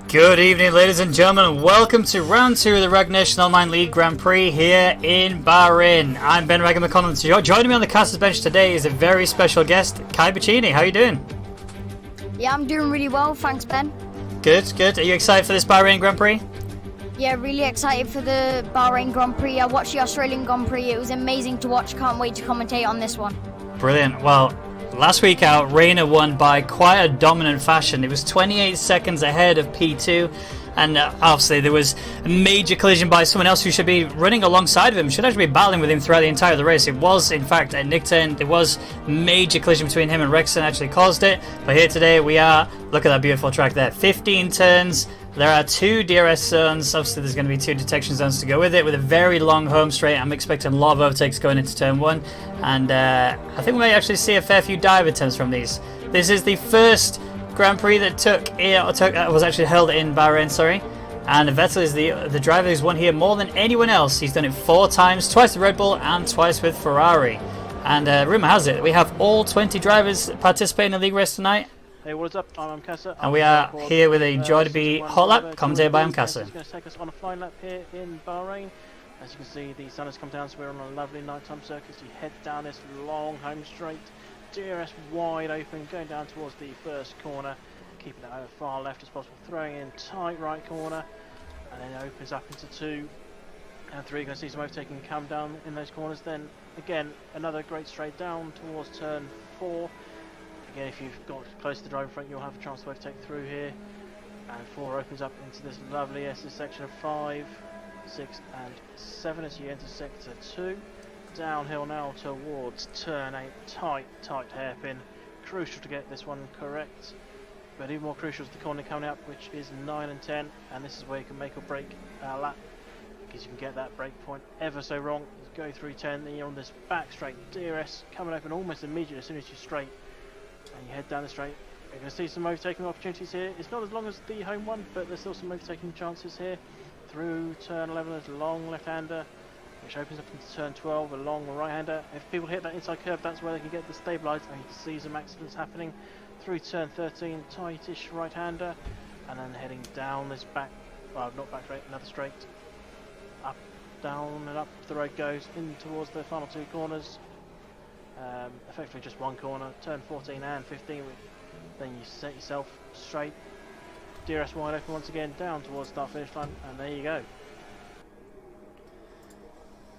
Good evening, ladies and gentlemen, and welcome to round 2 of the Rwagnation League Grand Prix here in Bahrain. I'm Ben Rwagnation. Joining me on the caster's bench today is a very special guest, Kai Bacchini. How are you doing? Yeah, I'm doing really well, thanks Ben. Good, good. Are you excited for this Bahrain Grand Prix? Yeah, really excited for the Bahrain Grand Prix. I watched the Australian Grand Prix. It was amazing to watch. Can't wait to commentate on this one. Brilliant. Well, last week out, Reina won by quite a dominant fashion. It was 28 seconds ahead of P2, and obviously there was a major collision by someone else who should be running alongside of him, should actually be battling with him throughout the entire the race. It was, in fact, at Nick turn, there was major collision between him and Rexon, actually caused it. But here today we are, look at that beautiful track there, 15 turns. There are 2 DRS zones. Obviously there's going to be 2 detection zones to go with it, with a very long home straight. I'm expecting a lot of overtakes going into turn 1, and I think we may actually see a fair few dive attempts from these. This is the first Grand Prix that was actually held in Bahrain, sorry. And Vettel is the driver who's won here more than anyone else. He's done it 4 times, twice with Red Bull and twice with Ferrari. And rumour has it, we have all 20 drivers participating in the league race tonight. Hey, what is up? I'm Amkasa. And we are here with a Joy to be hot lap, commentated by Amkasa. It's going to take us on a flying lap here in Bahrain. As you can see, the sun has come down, so we're on a lovely nighttime circuit. So you head down this long home straight, DRS wide open, going down towards the first corner, keeping it as far left as possible, throwing in tight right corner, and then it opens up into 2 and 3. You're going to see some overtaking come down in those corners. Then again, another great straight down towards turn 4. Again, if you've got close to the driver front, you'll have a chance to overtake through here. And 4 opens up into this lovely section of 5, 6 and 7 as you enter sector 2. Downhill now towards turn 8, tight hairpin. Crucial to get this one correct. But even more crucial is the corner coming up, which is 9 and 10. And this is where you can make or break a lap, because you can get that break point ever so wrong. You go through 10, then you're on this back straight. DRS coming open almost immediately as soon as you straight. And you head down the straight. You're going to see some overtaking opportunities here. It's not as long as the home one, but there's still some overtaking chances here. Through turn 11, there's a long left-hander, which opens up into turn 12, a long right-hander. If people hit that inside curve, that's where they can get the stabilised, and you can see some accidents happening. Through turn 13, tightish right-hander, and then heading down this back, well, not back straight, another straight. Up, down, and up the road goes in towards the final 2 corners. Effectively just 1 corner, turn 14 and 15, then you set yourself straight, DRS wide open once again, down towards start finish line, and there you go.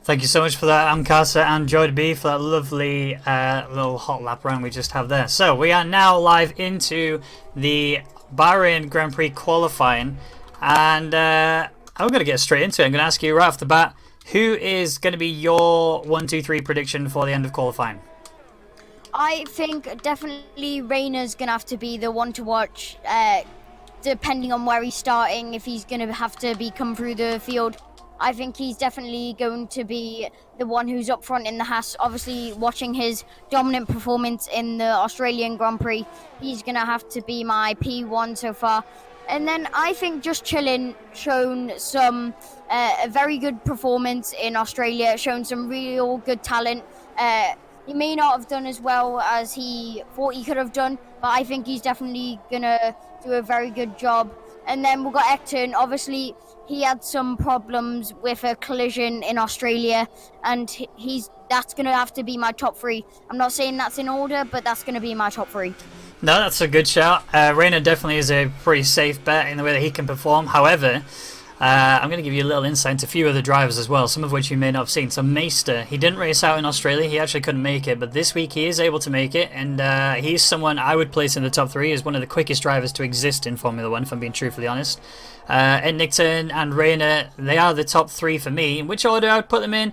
Thank you so much for that, Amkasa and Joy to be, for that lovely little hot lap round we just have there. So we are now live into the Bahrain Grand Prix qualifying, and I'm going to get straight into it. I'm going to ask you right off the bat, who is going to be your 1, 2, 3 prediction for the end of qualifying? I think definitely Reina's going to have to be the one to watch, depending on where he's starting, if he's going to have to come through the field. I think he's definitely going to be the one who's up front in the Haas. Obviously, watching his dominant performance in the Australian Grand Prix, he's going to have to be my P1 so far. And then I think Just Chillin' shown some a very good performance in Australia, shown some real good talent. He may not have done as well as he thought he could have done, but I think he's definitely going to do a very good job. And then we've got Ekton. Obviously, he had some problems with a collision in Australia, and that's going to have to be my top 3. I'm not saying that's in order, but that's going to be my top 3. No, that's a good shout. Reina definitely is a pretty safe bet in the way that he can perform. However, I'm going to give you a little insight into a few other drivers as well, some of which you may not have seen. So Meister, he didn't race out in Australia, he actually couldn't make it, but this week he is able to make it, and he's someone I would place in the top 3 as one of the quickest drivers to exist in Formula 1, if I'm being truthfully honest. Nickton and Reina, they are the top 3 for me. In which order I would put them in?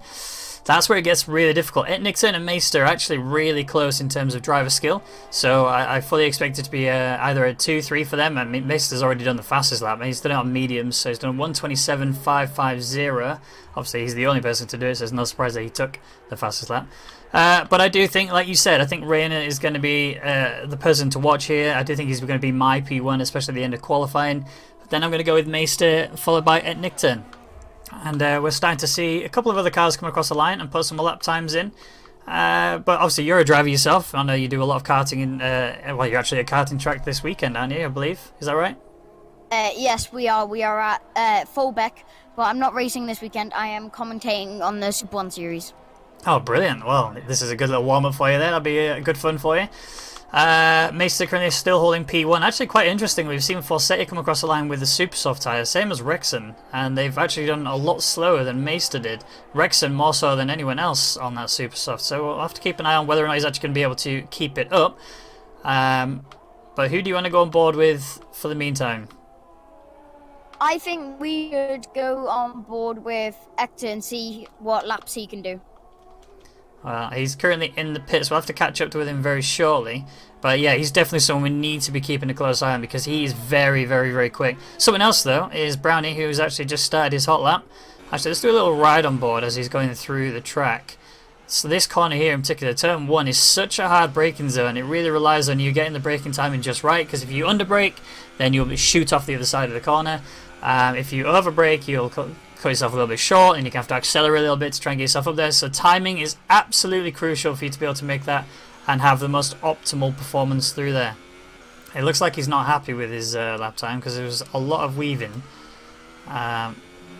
That's where it gets really difficult. Nickton and Meister are actually really close in terms of driver skill, so I fully expect it to be either a 2-3 for them. I mean, Meister's already done the fastest lap, he's done it on mediums, so he's done 1:27.550. Obviously, he's the only person to do it, so it's no surprise that he took the fastest lap. But I do think, like you said, I think Reina is going to be the person to watch here. I do think he's going to be my P1, especially at the end of qualifying. But then I'm going to go with Meister, followed by Nickton. And we're starting to see a couple of other cars come across the line and put some lap times in. But obviously you're a driver yourself. I know you do a lot of karting in, well, you're actually at a karting track this weekend, aren't you, I believe? Is that right? Yes, we are. We are at fullback, but I'm not racing this weekend. I am commentating on the Super 1 series. Oh, brilliant. Well, this is a good little warm-up for you there. That'll be good fun for you. Mesa currently still holding P1. Actually, quite interesting. We've seen Forsetti come across the line with the super soft tyre, same as Rexon, and they've actually done a lot slower than Meister did. Rexon more so than anyone else on that super soft, so we'll have to keep an eye on whether or not he's actually going to be able to keep it up. But who do you want to go on board with for the meantime? I think we should go on board with Hector and see what laps he can do. He's currently in the pits. We'll have to catch up with him very shortly. But yeah, he's definitely someone we need to be keeping a close eye on because he is very, very, very quick. Someone else, though, is Brownie, who's actually just started his hot lap. Actually, let's do a little ride on board as he's going through the track. So this corner here in particular, turn 1, is such a hard braking zone. It really relies on you getting the braking timing just right, because if you underbrake, then you'll shoot off the other side of the corner. If you overbrake, you'll cut yourself a little bit short, and you can have to accelerate a little bit to try and get yourself up there. So timing is absolutely crucial for you to be able to make that and have the most optimal performance through there. It looks like he's not happy with his lap time because there was a lot of weaving. I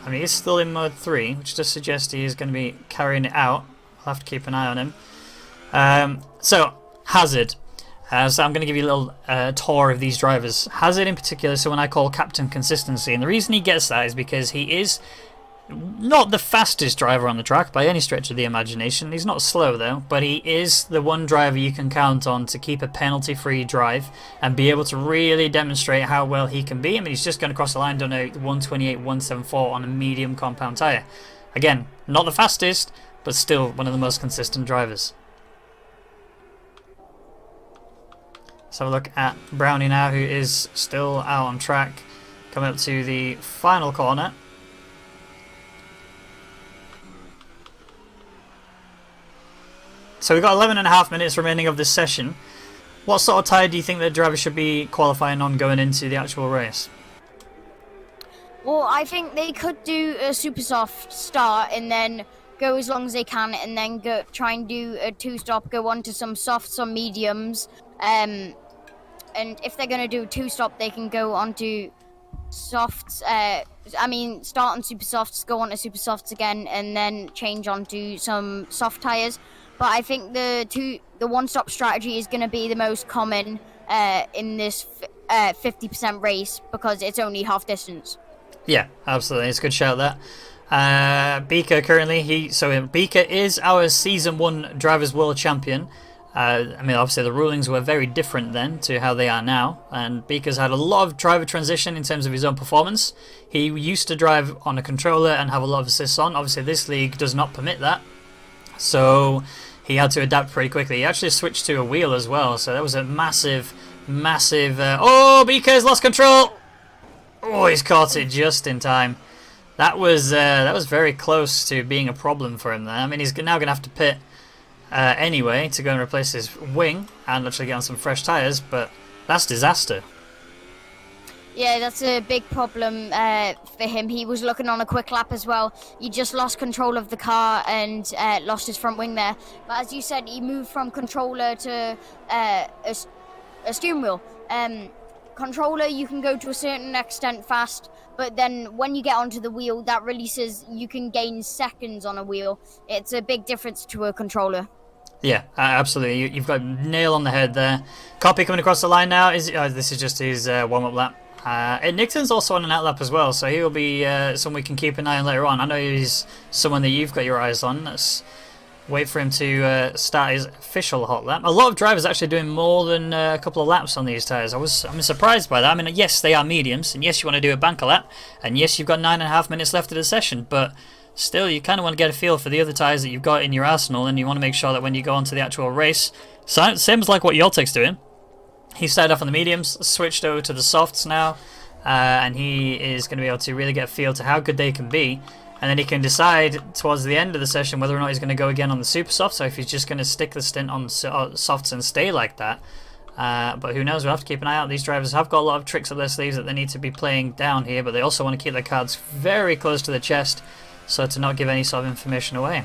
mean, he's still in mode 3, which does suggest he is going to be carrying it out. I'll have to keep an eye on him. So, Hazard. So I'm going to give you a little tour of these drivers. Hazard in particular is someone I call Captain Consistency, and the reason he gets that is because he is not the fastest driver on the track by any stretch of the imagination. He's not slow though, but he is the one driver you can count on to keep a penalty-free drive and be able to really demonstrate how well he can be. I mean, he's just going to cross the line, done a 128.174 on a medium compound tyre. Again, not the fastest, but still one of the most consistent drivers. Let's have a look at Brownie now, who is still out on track, coming up to the final corner. So we've got 11.5 minutes remaining of this session. What sort of tyre do you think the driver should be qualifying on going into the actual race? Well, I think they could do a super soft start and then go as long as they can, and then try and do a 2-stop, go on to some softs, some mediums. And if they're going to do a 2-stop, they can go on to softs. Start on super softs, go on to super softs again, and then change on to some soft tyres. But I think the 1-stop strategy is going to be the most common in this 50% race because it's only half distance. Yeah, absolutely. It's a good shout there. Beaker currently, Beaker is our Season 1 Drivers' World Champion. Obviously the rulings were very different then to how they are now, and Beaker's had a lot of driver transition in terms of his own performance. He used to drive on a controller and have a lot of assists on. Obviously this league does not permit that, so he had to adapt pretty quickly. He actually switched to a wheel as well, so that was a massive oh, Beaker's lost control! Oh, he's caught it just in time. That was very close to being a problem for him there. I mean, he's now going to have to pit anyway to go and replace his wing and actually get on some fresh tyres, but that's disaster. Yeah, that's a big problem for him. He was looking on a quick lap as well. He just lost control of the car and lost his front wing there. But as you said, he moved from controller to a steering wheel. Controller, you can go to a certain extent fast, but then when you get onto the wheel, that releases, you can gain seconds on a wheel. It's a big difference to a controller. Yeah, absolutely. You've got nail on the head there. Copy coming across the line now. This is just his warm-up lap. Nixon's also on an out lap as well, so he'll be someone we can keep an eye on later on. I know he's someone that you've got your eyes on. Let's wait for him to start his official hot lap. A lot of drivers actually doing more than a couple of laps on these tyres. I'm surprised by that. I mean, yes, they are mediums, and yes, you want to do a banker lap, and yes, you've got 9.5 minutes left of the session, but still, you kind of want to get a feel for the other tyres that you've got in your arsenal, and you want to make sure that when you go on to the actual race, same as like what Yoltek's doing. He started off on the mediums, switched over to the softs now, and he is going to be able to really get a feel to how good they can be. And then he can decide towards the end of the session whether or not he's going to go again on the super soft, so if he's just going to stick the stint on softs and stay like that. But who knows, we'll have to keep an eye out. These drivers have got a lot of tricks up their sleeves that they need to be playing down here, but they also want to keep their cards very close to the chest so to not give any sort of information away.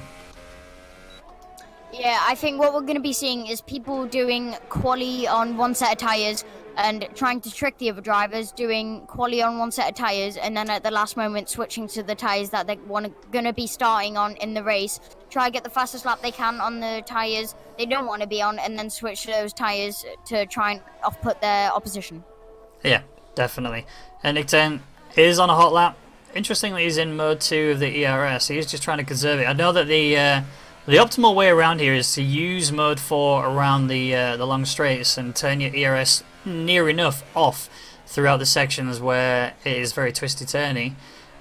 Yeah, I think what we're going to be seeing is people doing quali on one set of tyres, and trying to trick the other drivers, doing quali on one set of tyres, and then at the last moment switching to the tyres that they're going to be starting on in the race. Try to get the fastest lap they can on the tyres they don't want to be on, and then switch those tyres to try and off-put their opposition. Yeah, definitely. And Nick Ten is on a hot lap. Interestingly, he's in mode 2 of the ERS. He's just trying to conserve it. I know that the optimal way around here is to use mode 4 around the long straights and turn your ERS near enough off throughout the sections where it is very twisty-turny.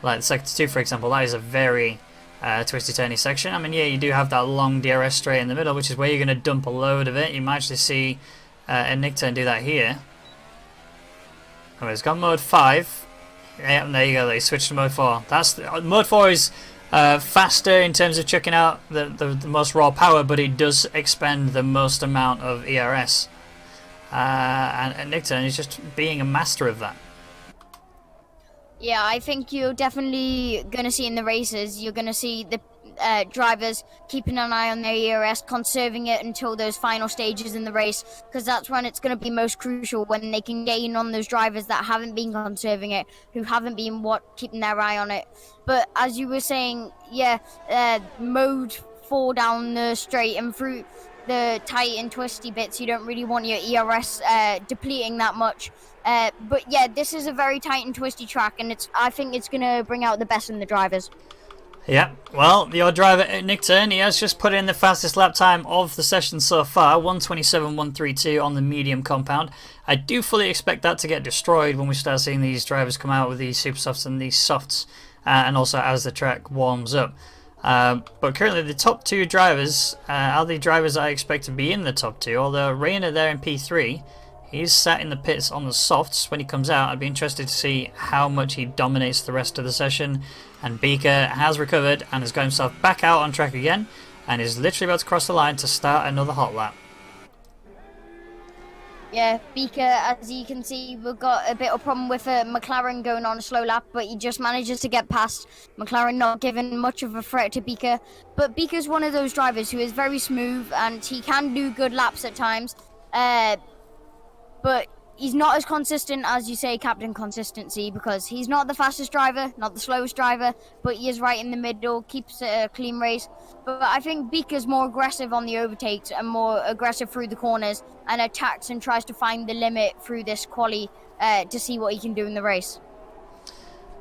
Like Sector 2, for example, that is a very twisty-turny section. I mean, yeah, you do have that long DRS straight in the middle, which is where you're going to dump a load of it. You might actually see a Nick Ten do that here. Oh, he's got mode 5. Yeah, and there you go. They switched to mode 4. Mode 4 is faster in terms of checking out the most raw power, but it does expend the most amount of ERS. And Nick Ten is just being a master of that. Yeah, I think you're definitely going to see in the races, you're going to see the drivers keeping an eye on their ERS, conserving it until those final stages in the race, because that's when it's going to be most crucial, when they can gain on those drivers that haven't been conserving it, who haven't been keeping their eye on it. But as you were saying, yeah, mode 4 down the straight and through the tight and twisty bits, you don't really want your ERS depleting that much. But yeah, this is a very tight and twisty track, and I think it's going to bring out the best in the drivers. Yeah, well, your driver Nick Ten, he has just put in the fastest lap time of the session so far, 1:27.132 on the medium compound. I do fully expect that to get destroyed when we start seeing these drivers come out with these super softs and these softs, and also as the track warms up. But currently the top 2 drivers are the drivers I expect to be in the top 2, although Rayner there in P3, he's sat in the pits on the softs. When he comes out, I'd be interested to see how much he dominates the rest of the session. And Beaker has recovered and has got himself back out on track again, and is literally about to cross the line to start another hot lap. Yeah, Beaker, as you can see, we've got a bit of a problem with McLaren going on a slow lap, but he just manages to get past. McLaren not giving much of a threat to Beaker. But Beaker's one of those drivers who is very smooth, and he can do good laps at times. But he's not as consistent as you say, Captain Consistency, because he's not the fastest driver, not the slowest driver, but he is right in the middle, keeps a clean race. But I think Beaker's more aggressive on the overtakes and more aggressive through the corners, and attacks and tries to find the limit through this quali to see what he can do in the race.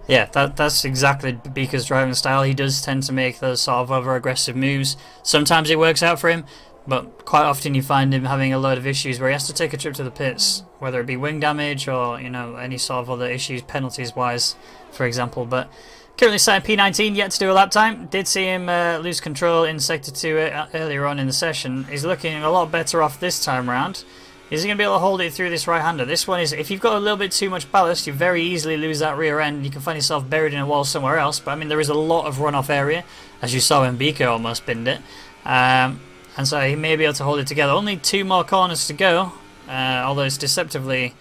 Yeah, that's exactly Beaker's driving style. He does tend to make those sort of over-aggressive moves. Sometimes it works out for him, but quite often you find him having a load of issues where he has to take a trip to the pits, whether it be wing damage or, you know, any sort of other issues, penalties-wise, for example. But currently sat in P19, yet to do a lap time. Did see him lose control in Sector 2 earlier on in the session. He's looking a lot better off this time round. Is he going to be able to hold it through this right-hander? This one is, if you've got a little bit too much ballast, you very easily lose that rear end. You can find yourself buried in a wall somewhere else. But I mean, there is a lot of runoff area, as you saw when Beaker almost binned it. And so he may be able to hold it together. Only 2 more corners to go, although it's deceptively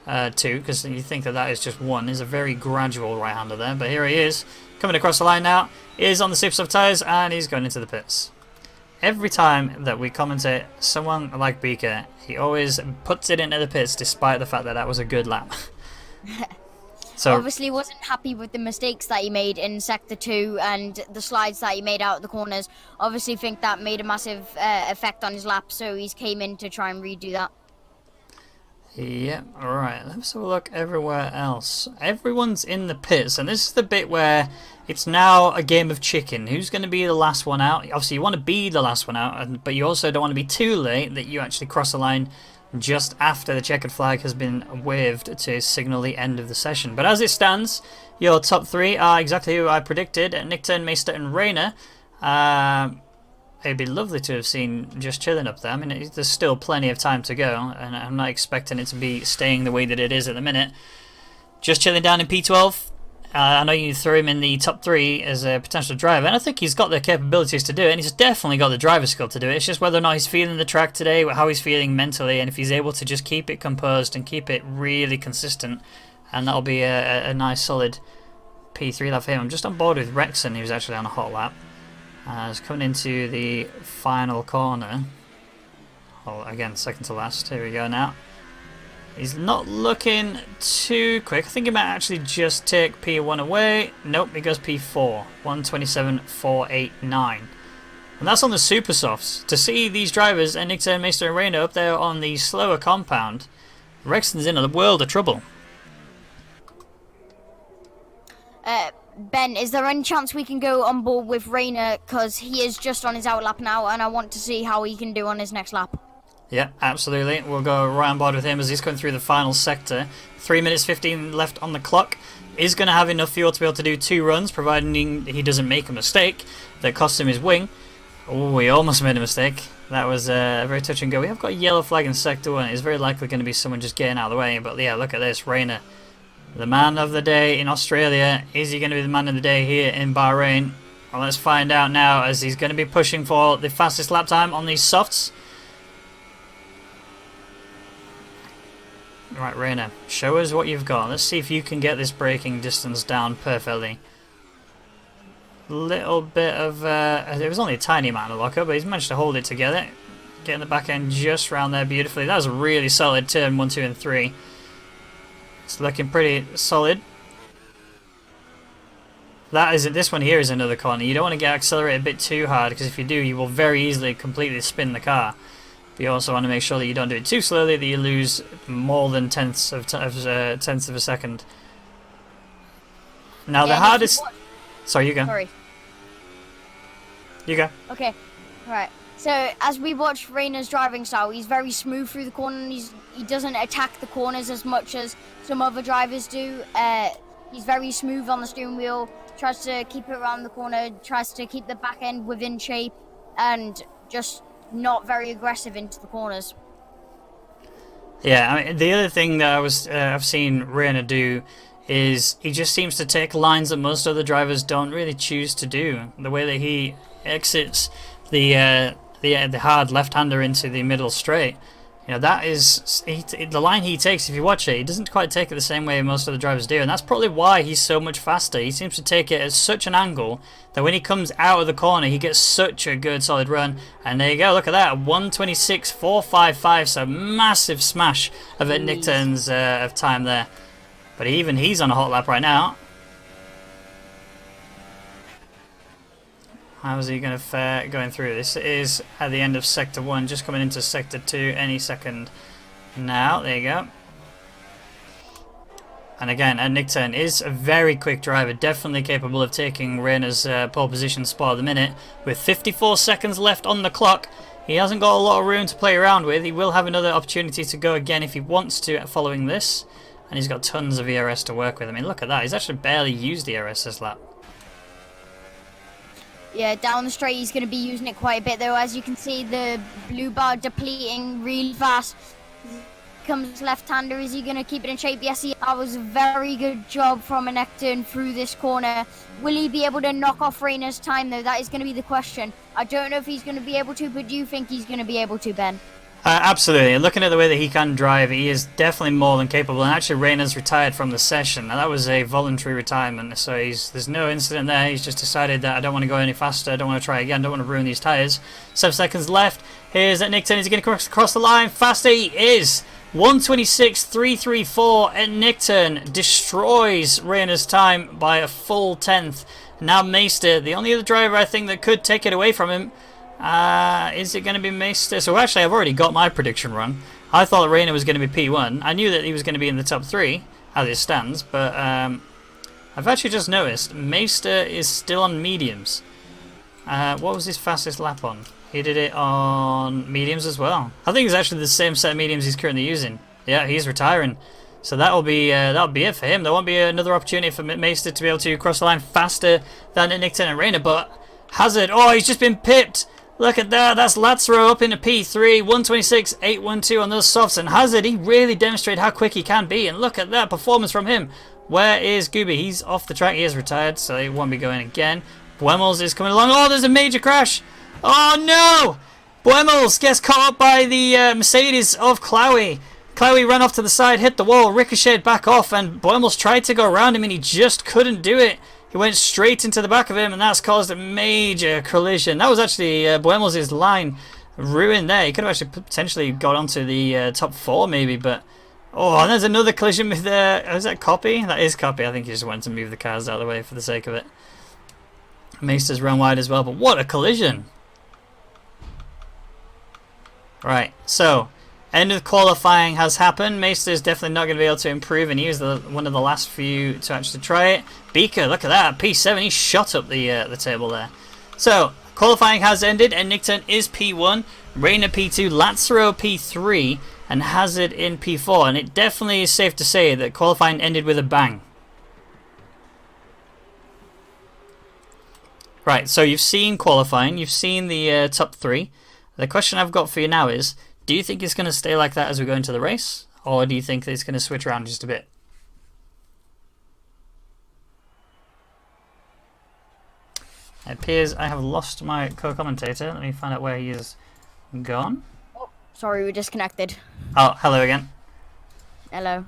2, because you think that is just 1. He's a very gradual right-hander there, but here he is, coming across the line now. He is on the super soft tyres, and he's going into the pits. Every time that we commentate someone like Beaker, he always puts it into the pits, despite the fact that that was a good lap. So obviously wasn't happy with the mistakes that he made in Sector 2 and the slides that he made out of the corners. Obviously think that made a massive effect on his lap, so he's came in to try and redo that. yeah, alright, let's have a look everywhere else. Everyone's in the pits, and this is the bit where it's now a game of chicken. Who's going to be the last one out? Obviously you want to be the last one out, but you also don't want to be too late that you actually cross the line just after the checkered flag has been waved to signal the end of the session. But as it stands, your top 3 are exactly who I predicted: Nick Ten, Meister and Rayner. It'd be lovely to have seen just chilling up there. I mean, there's still plenty of time to go, and I'm not expecting it to be staying the way that it is at the minute. Just chilling down in P12. I know you threw him in the top 3 as a potential driver, and I think he's got the capabilities to do it, and he's definitely got the driver skill to do it. It's just whether or not he's feeling the track today, how he's feeling mentally, and if he's able to just keep it composed and keep it really consistent, and that'll be a nice solid P3 lap for him. I'm just on board with Rexon, who's actually on a hot lap. He's coming into the final corner. Well, again, second to last. Here we go now. He's not looking too quick. I think he might actually just take P1 away. Nope, he goes P4. 127.489. And that's on the super softs. To see these drivers, Nickturn, Meister and Reina, up there on the slower compound, Rexton's in a world of trouble. Ben, is there any chance we can go on board with Reina, because he is just on his outlap now, and I want to see how he can do on his next lap? Yeah, absolutely. We'll go right on board with him as he's going through the final sector. 3 minutes 15 left on the clock. Is going to have enough fuel to be able to do 2 runs, providing he doesn't make a mistake that costs him his wing. Oh, he almost made a mistake. That was a very touch and go. We have got a yellow flag in sector 1. It's very likely going to be someone just getting out of the way. But yeah, look at this. Reina, the man of the day in Australia. Is he going to be the man of the day here in Bahrain? Well, let's find out now, as he's going to be pushing for the fastest lap time on these softs. Right, Reina, show us what you've got. Let's see if you can get this braking distance down perfectly. Little bit of... it was only a tiny amount of locker, but he's managed to hold it together. Getting the back end just round there beautifully. That was a really solid turn, 1, 2 and 3. It's looking pretty solid. This one here is another corner. You don't want to get accelerated a bit too hard, because if you do, you will very easily completely spin the car. But you also want to make sure that you don't do it too slowly, that you lose more than tenths of a second. Now the hardest... Sorry, you go. Sorry. You go. Okay, right. So as we watch Reina's driving style, he's very smooth through the corner, and he doesn't attack the corners as much as some other drivers do. He's very smooth on the steering wheel, tries to keep it around the corner, tries to keep the back end within shape, and just not very aggressive into the corners. Yeah, I mean, the other thing that I've seen Reina do is he just seems to take lines that most other drivers don't really choose to do. The way that he exits the hard left-hander into the middle straight, you know, that is the line he takes. If you watch it, he doesn't quite take it the same way most other drivers do, and that's probably why he's so much faster. He seems to take it at such an angle that when he comes out of the corner, he gets such a good solid run. And there you go, look at that, 126.455, so massive smash of it Nickton's of time there. But even he's on a hot lap right now. How's he going to fare going through? This is at the end of Sector 1, just coming into Sector 2 any second now. There you go. And again, Nickturn is a very quick driver, definitely capable of taking Reina's pole position spot at the minute. With 54 seconds left on the clock, he hasn't got a lot of room to play around with. He will have another opportunity to go again if he wants to following this. And he's got tons of ERS to work with. I mean, look at that. He's actually barely used ERS this lap. Yeah, down the straight he's going to be using it quite a bit though. As you can see, the blue bar depleting really fast. Comes left-hander. Is he going to keep it in shape? Yes, that was a very good job from a Nickturn through this corner. Will he be able to knock off Reina's time though? That is going to be the question. I don't know if he's going to be able to, but do you think he's going to be able to, Ben? Absolutely. And looking at the way that he can drive, he is definitely more than capable. And actually, Reina's retired from the session. Now, that was a voluntary retirement, so there's no incident there. He's just decided that I don't want to go any faster. I don't want to try again. I don't want to ruin these tyres. 7 seconds left. Here's Nickturn. Is he going to cross the line? Faster he is. 126.334 and Nickturn destroys Reina's time by a full tenth. Now Meister, the only other driver I think that could take it away from him. Is it going to be Meister? So actually I've already got my prediction wrong. I thought that Reina was going to be P1. I knew that he was going to be in the top 3 as it stands, but I've actually just noticed Meister is still on mediums. What was his fastest lap on? He did it on mediums as well. I think it's actually the same set of mediums he's currently using. Yeah, he's retiring. So that'll be it for him. There won't be another opportunity for Meister to be able to cross the line faster than Nickturn and Reina. But Hazard, oh, he's just been pipped. Look at that. That's Lazaro up into P3. 126.812 on those softs. And Hazard, he really demonstrated how quick he can be. And look at that performance from him. Where is Gooby? He's off the track. He is retired, so he won't be going again. Buemels is coming along. Oh, there's a major crash. Oh no! Buemels gets caught up by the Mercedes of Chloe. Chloe ran off to the side, hit the wall, ricocheted back off, and Buemels tried to go around him and he just couldn't do it. He went straight into the back of him and that's caused a major collision. That was actually Buemels' line ruined there. He could have actually potentially got onto the top 4 maybe, but Oh, and there's another collision with is that Copy? That is Copy. I think he just wanted to move the cars out of the way for the sake of it. Maester's run wide as well, but what a collision! Right, so end of qualifying has happened. Maester is definitely not going to be able to improve, and he was one of the last few to actually try it. Beaker, look at that, P7, he shot up the table there. So qualifying has ended, and Nickton is P1, Reina P2, Lazaro P3, and Hazard in P4. And it definitely is safe to say that qualifying ended with a bang. Right, so you've seen qualifying, you've seen the top 3. The question I've got for you now is, do you think it's going to stay like that as we go into the race? Or do you think that it's going to switch around just a bit? It appears I have lost my co-commentator. Let me find out where he is gone. Oh, sorry, we're disconnected. Oh, hello again. Hello.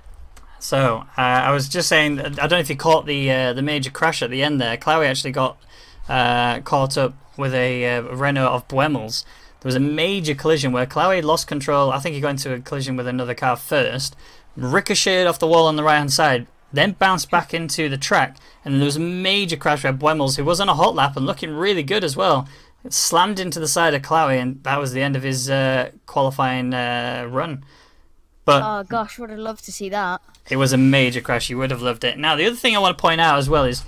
So, I was just saying, I don't know if you caught the major crash at the end there. Chloe actually got caught up with a Renault of Boemel's. There was a major collision where Chloe lost control. I think he got into a collision with another car first, ricocheted off the wall on the right hand side, then bounced back into the track, and then there was a major crash where Boemel's, who was on a hot lap and looking really good as well, slammed into the side of Chloe, and that was the end of his qualifying run. But oh gosh, would have loved to see that. It was a major crash. You would have loved it. Now, the other thing I want to point out as well is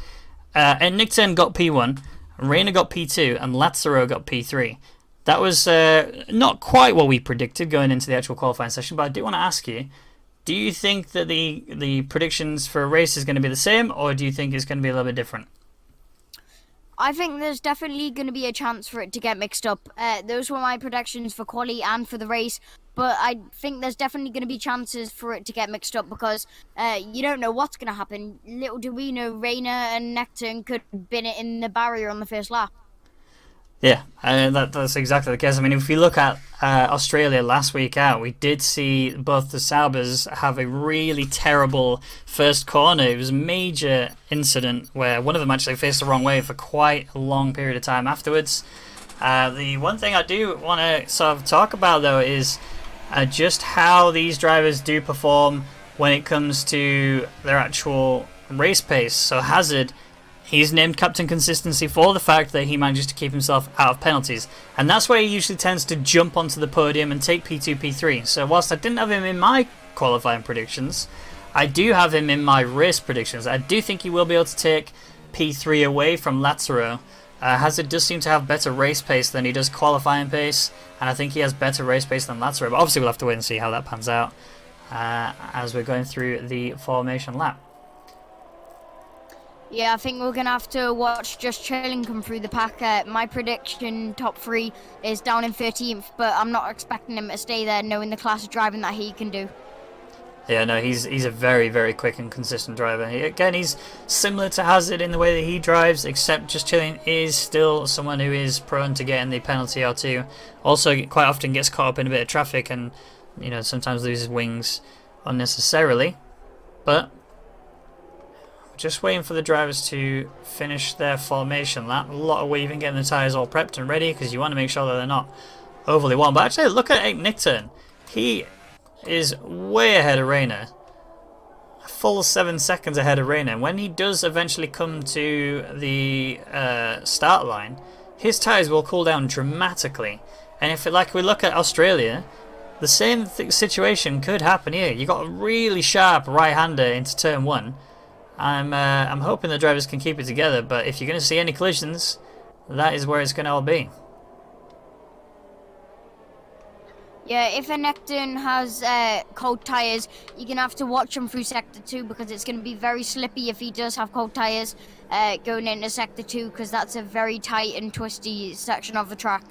Nickton got P1, Reina got P2, and Lazaro got P3. That was not quite what we predicted going into the actual qualifying session, but I do want to ask you, do you think that the predictions for a race is going to be the same, or do you think it's going to be a little bit different? I think there's definitely going to be a chance for it to get mixed up. Those were my predictions for quali and for the race, but I think there's definitely going to be chances for it to get mixed up because you don't know what's going to happen. Little do we know, Reina and Necton could bin it in the barrier on the first lap. Yeah, that's exactly the case. I mean, if we look at Australia last week out, we did see both the Saubers have a really terrible first corner. It was a major incident where one of them actually faced the wrong way for quite a long period of time afterwards. The one thing I do want to sort of talk about, though, is just how these drivers do perform when it comes to their actual race pace. So Hazard, he's named Captain Consistency for the fact that he manages to keep himself out of penalties. And that's where he usually tends to jump onto the podium and take P2, P3. So whilst I didn't have him in my qualifying predictions, I do have him in my race predictions. I do think he will be able to take P3 away from Lazaro. Hazard does seem to have better race pace than he does qualifying pace. And I think he has better race pace than Lazaro. But obviously we'll have to wait and see how that pans out as we're going through the formation lap. Yeah, I think we're going to have to watch Just Chilling come through the pack. My prediction, top 3, is down in 13th, but I'm not expecting him to stay there knowing the class of driving that he can do. Yeah, no, he's a very, very quick and consistent driver. Again, he's similar to Hazard in the way that he drives, except Just Chilling is still someone who is prone to getting the penalty or two. Also, quite often gets caught up in a bit of traffic and, you know, sometimes loses wings unnecessarily. But just waiting for the drivers to finish their formation lap. A lot of weaving, getting the tyres all prepped and ready because you want to make sure that they're not overly warm. But actually, look at Nickton. He is way ahead of Reina. A full 7 seconds ahead of Reina. When he does eventually come to the start line, his tyres will cool down dramatically. And if, like we look at Australia, the same situation could happen here. You got a really sharp right-hander into turn 1. I'm hoping the drivers can keep it together, but if you're going to see any collisions, that is where it's going to all be. Yeah, if a Necton has cold tyres, you're going to have to watch him through Sector 2 because it's going to be very slippy if he does have cold tyres going into Sector 2 because that's a very tight and twisty section of the track.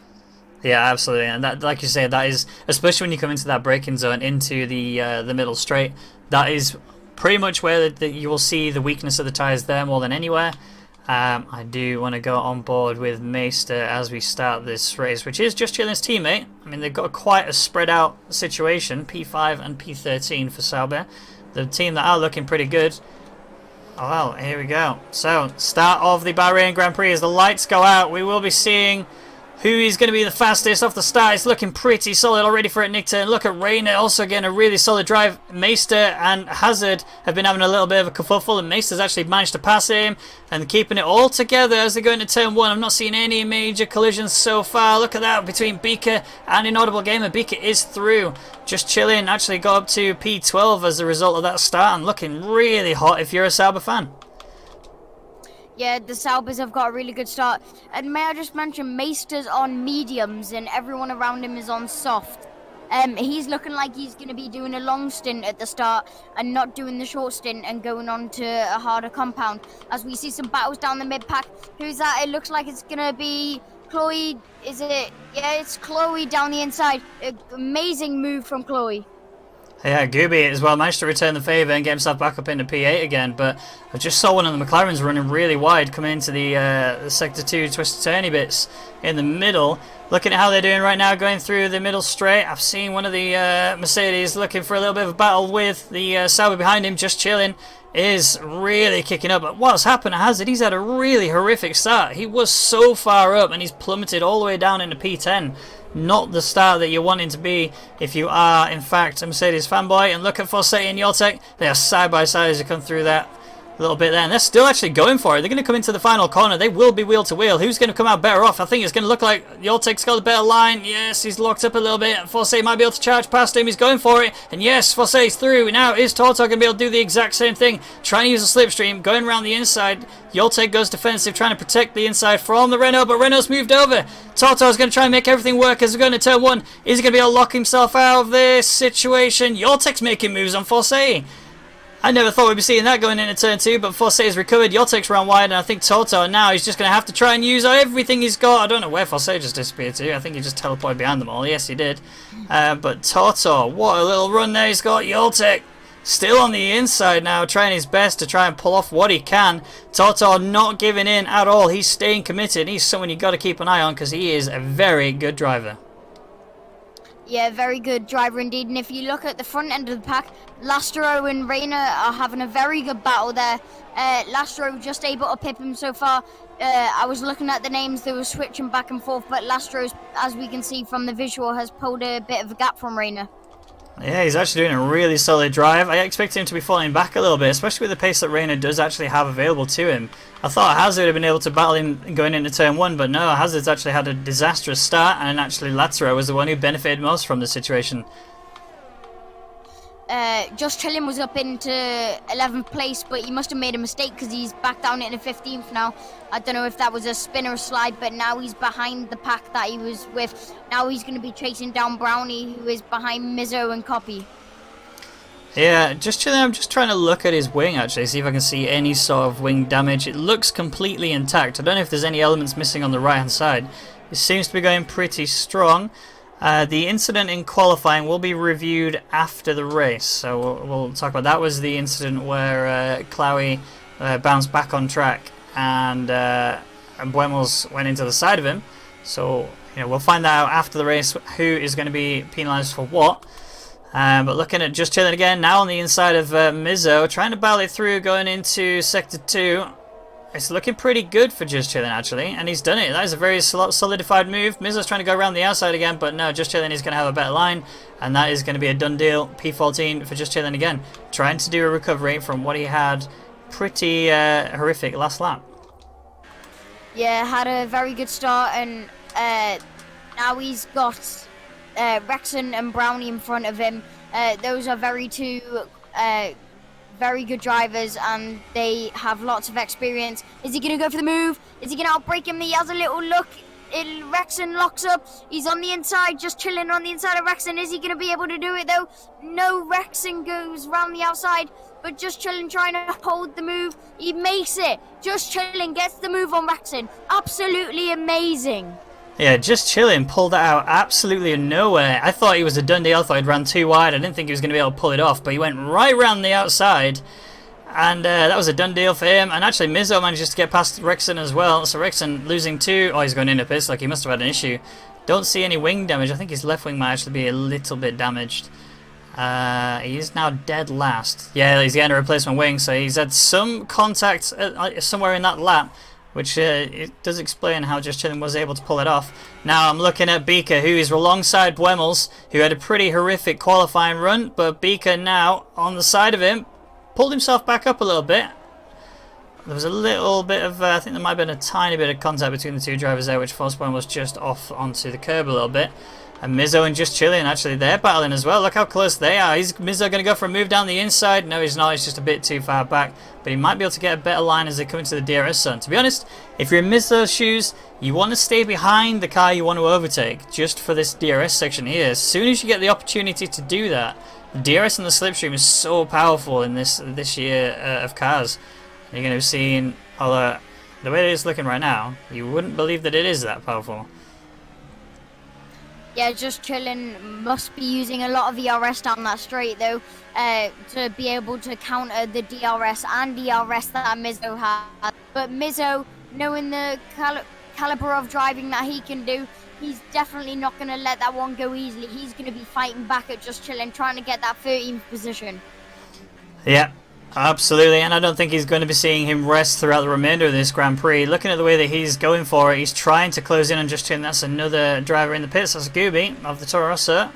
Yeah, absolutely, and that, like you say, that is, especially when you come into that braking zone, into the middle straight, that is pretty much where you will see the weakness of the tyres there more than anywhere. I do want to go on board with Maester as we start this race, which is Just Chilling's teammate. I mean, they've got quite a spread out situation, P5 and P13 for Sauber. The team that are looking pretty good. Oh, well, here we go. So, start of the Bahrain Grand Prix as the lights go out. We will be seeing who is going to be the fastest off the start. It's looking pretty solid already for a Nick turn. Look at Rayner also getting a really solid drive. Meister and Hazard have been having a little bit of a kerfuffle, and Meister's actually managed to pass him and keeping it all together as they go into turn 1. I'm not seeing any major collisions so far. Look at that between Beaker and Inaudible Gamer. Beaker is through. Just chilling, actually got up to P12 as a result of that start, and looking really hot if you're a Sauber fan. Yeah, the Saubers have got a really good start. And may I just mention, Meister's on mediums and everyone around him is on soft. He's looking like he's going to be doing a long stint at the start and not doing the short stint and going on to a harder compound. As we see some battles down the mid-pack. Who's that? It looks like it's going to be Chloe. Is it? Yeah, it's Chloe down the inside. Amazing move from Chloe. Yeah, Gooby as well managed to return the favour and get himself back up into P8 again, but I just saw one of the McLarens running really wide coming into the Sector 2 twisted turny bits in the middle. Looking at how they're doing right now going through the middle straight. I've seen one of the Mercedes looking for a little bit of a battle with the Sauber behind him, just chilling. Is really kicking up. But what's happened to Hazard? He's had a really horrific start. He was so far up and he's plummeted all the way down into P10. Not the start that you're wanting to be if you are, in fact, a Mercedes fanboy. And look at Fossey and Yortek. They are side by side as they come through that little bit there. And they're still actually going for it. They're going to come into the final corner. They will be wheel to wheel. Who's going to come out better off? I think it's going to look like Yortek's got a better line. Yes, he's locked up a little bit. Fossey might be able to charge past him. He's going for it. And yes, Fossey's through. Now is Toto going to be able to do the exact same thing? Trying to use a slipstream. Going around the inside. Yortek goes defensive, trying to protect the inside from the Renault, but Renault's moved over. Toto's going to try and make everything work as we're going to turn 1. Is he going to be able to lock himself out of this situation? Yortek's making moves on Fossey. I never thought we'd be seeing that going into turn 2, but Fossey's recovered. Yortek's round wide, and I think Toto now he's just going to have to try and use everything he's got. I don't know where Fossey just disappeared to. I think he just teleported behind them all. Yes, he did. But Toto, what a little run there he's got. Yortek still on the inside now, trying his best to try and pull off what he can. Toto not giving in at all. He's staying committed. He's someone you've got to keep an eye on because he is a very good driver. Yeah, very good driver indeed. And if you look at the front end of the pack, Lastro and Rayner are having a very good battle there. Lastro just able to pip him so far. I was looking at the names, they were switching back and forth, but Lastro, as we can see from the visual, has pulled a bit of a gap from Rayner. Yeah, he's actually doing a really solid drive. I expect him to be falling back a little bit, especially with the pace that Rayner does actually have available to him. I thought Hazard would have been able to battle him going into turn 1, but no, Hazard's actually had a disastrous start, and actually Latero was the one who benefited most from the situation. Just Chillin was up into 11th place, but he must have made a mistake because he's back down into 15th now. I don't know if that was a spin or a slide, but now he's behind the pack that he was with. Now he's going to be chasing down Brownie, who is behind Mizzo and Copy. Yeah, just Chillin, I'm just trying to look at his wing actually, see if I can see any sort of wing damage. It looks completely intact. I don't know if there's any elements missing on the right hand side. It seems to be going pretty strong. The incident in qualifying will be reviewed after the race, so we'll talk about that. Was the incident where Chloe bounced back on track and Buemels went into the side of him. So we'll find out after the race who is going to be penalised for what. But looking at Just Chilling again, now on the inside of Mizzo, trying to battle it through going into Sector 2. It's looking pretty good for Just Chillin' actually, and he's done it. That is a very solidified move. Mizzo's trying to go around the outside again, but no, Just Chillin' is going to have a better line, and that is going to be a done deal. P14 for Just Chillin' again, trying to do a recovery from what he had pretty horrific last lap. Yeah, had a very good start, and now he's got Rexon and Brownie in front of him. Those are very good drivers, and they have lots of experience. Is he going to go for the move? Is he going to outbrake him? He has a little look. Rexon locks up. He's on the inside, Just Chilling on the inside of Rexon. Is he going to be able to do it though? No, Rexon goes round the outside, but Just Chilling trying to hold the move. He makes it. Just Chilling gets the move on Rexon. Absolutely amazing. Yeah, Just Chilling pulled that out absolutely nowhere. I thought he was a done deal. I thought he'd ran too wide. I didn't think he was going to be able to pull it off, but he went right around the outside, and that was a done deal for him. And actually, Mizzo manages to get past Rexon as well. So Rexon losing 2. Oh, he's going into pits. Like, he must have had an issue. Don't see any wing damage. I think his left wing might actually be a little bit damaged. He is now dead last. Yeah, he's getting a replacement wing, so he's had some contact somewhere in that lap. which it does explain how Just Chillin was able to pull it off. Now I'm looking at Beaker, who is alongside Buemels, who had a pretty horrific qualifying run, but Beaker now on the side of him pulled himself back up a little bit. There was a little bit of, I think there might have been a tiny bit of contact between the two drivers there, which forced Buemels just off onto the curb a little bit. And Mizzo and Just Chillin, actually, they're battling as well. Look how close they are. Is Mizzo going to go for a move down the inside? No, he's not. He's just a bit too far back. But he might be able to get a better line as they come into the DRS zone. To be honest, if you're in Mizzo's shoes, you want to stay behind the car you want to overtake, just for this DRS section here. As soon as you get the opportunity to do that, the DRS and the slipstream is so powerful in this year of cars. You're going to be seeing, although the way it is looking right now, you wouldn't believe that it is that powerful. Yeah, Just Chillin must be using a lot of ERS down that straight though, to be able to counter the DRS and DRS that Mizzo has. But Mizzo, knowing the caliber of driving that he can do, he's definitely not going to let that one go easily. He's going to be fighting back at Just Chillin, trying to get that 13th position. Yeah. Absolutely, and I don't think he's going to be seeing him rest throughout the remainder of this Grand Prix. Looking at the way that he's going for it, he's trying to close in on Just Chillin. That's another driver in the pits. That's Gooby of the Toro Rosso.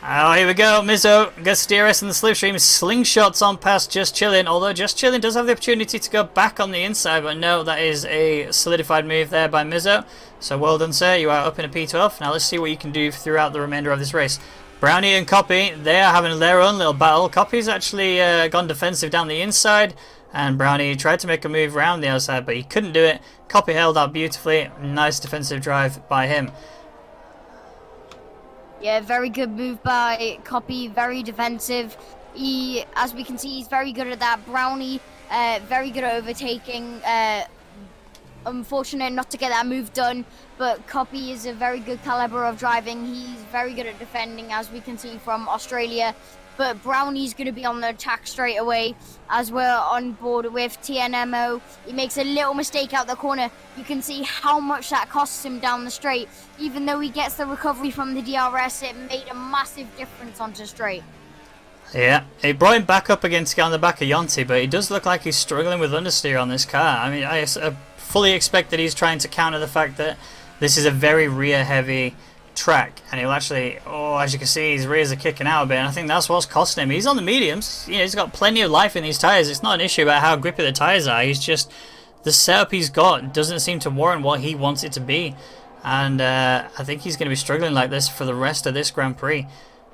Oh, here we go. Mizzo gets DRS in the slipstream. Slingshots on past Just Chillin, although Just Chillin does have the opportunity to go back on the inside, but no, that is a solidified move there by Mizzo. So well done, sir. You are up in a P12. Now let's see what you can do throughout the remainder of this race. Brownie and Copy, they are having their own little battle. Copy's actually gone defensive down the inside, and Brownie tried to make a move around the outside, but he couldn't do it. Copy held out beautifully. Nice defensive drive by him. Yeah, very good move by Copy, very defensive. He, as we can see, he's very good at that. Brownie, very good at overtaking. Unfortunate not to get that move done, but Copy is a very good caliber of driving. He's very good at defending, as we can see from Australia. But Brownie's going to be on the attack straight away, as we're on board with TNMO. He makes a little mistake out the corner. You can see how much that costs him down the straight. Even though he gets the recovery from the DRS, it made a massive difference onto straight. Yeah, it brought him back up again to get on the back of Yonti, but he does look like he's struggling with understeer on this car. I mean, I fully expect that he's trying to counter the fact that this is a very rear-heavy track, and he'll actually, as you can see, his rears are kicking out a bit, and I think that's what's costing him. He's on the mediums, you know, he's got plenty of life in these tyres. It's not an issue about how grippy the tyres are. He's just, the setup he's got doesn't seem to warrant what he wants it to be, and I think he's going to be struggling like this for the rest of this Grand Prix.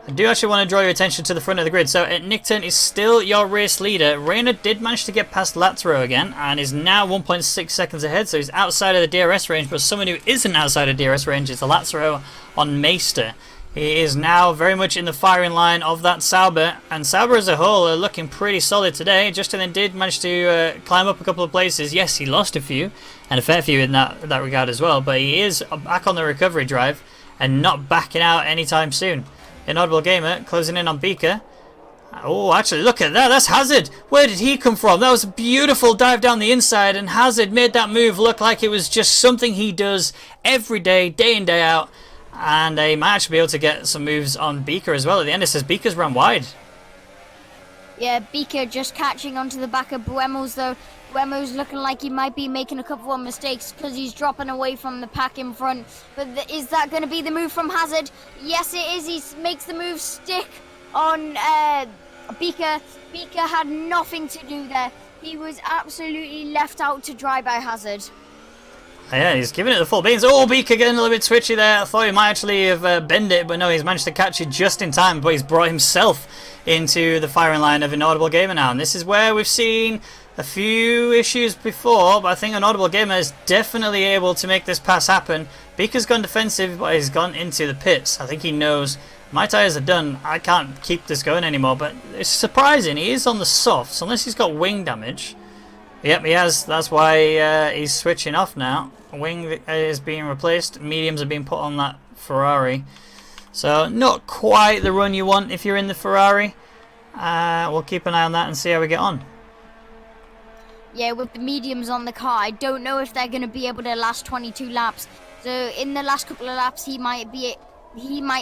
I do actually want to draw your attention to the front of the grid. So Nickton is still your race leader. Rayner did manage to get past Latro again and is now 1.6 seconds ahead. So he's outside of the DRS range. But someone who isn't outside of DRS range is the Latro on Meister. He is now very much in the firing line of that Sauber. And Sauber as a whole are looking pretty solid today. Justin then did manage to climb up a couple of places. Yes, he lost a few, and a fair few in that regard as well. But he is back on the recovery drive and not backing out anytime soon. Inaudible Gamer closing in on Beaker. Oh, actually, look at that. That's Hazard. Where did he come from? That was a beautiful dive down the inside, and Hazard made that move look like it was just something he does every day in, day out. And they might actually be able to get some moves on Beaker as well. At the end, it says Beaker's run wide. Yeah, Beaker just catching onto the back of Buemels, though. Buemels looking like he might be making a couple of mistakes because he's dropping away from the pack in front. But is that going to be the move from Hazard? Yes, it is. He makes the move stick on Beaker. Beaker had nothing to do there. He was absolutely left out to dry by Hazard. Yeah, he's giving it the full beans. Oh, Beaker getting a little bit twitchy there. I thought he might actually have bend it, but no, he's managed to catch it just in time. But he's brought himself into the firing line of Inaudible Gamer now. And this is where we've seen a few issues before, but I think Inaudible Gamer is definitely able to make this pass happen. Beaker's gone defensive, but he's gone into the pits. I think he knows my tyres are done. I can't keep this going anymore, but it's surprising. He is on the softs, unless he's got wing damage. Yep, he has. That's why he's switching off now. Wing is being replaced. Mediums are being put on that Ferrari. So not quite the run you want if you're in the Ferrari. We'll keep an eye on that and see how we get on. Yeah, with the mediums on the car, I don't know if they're going to be able to last 22 laps. So in the last couple of laps, he might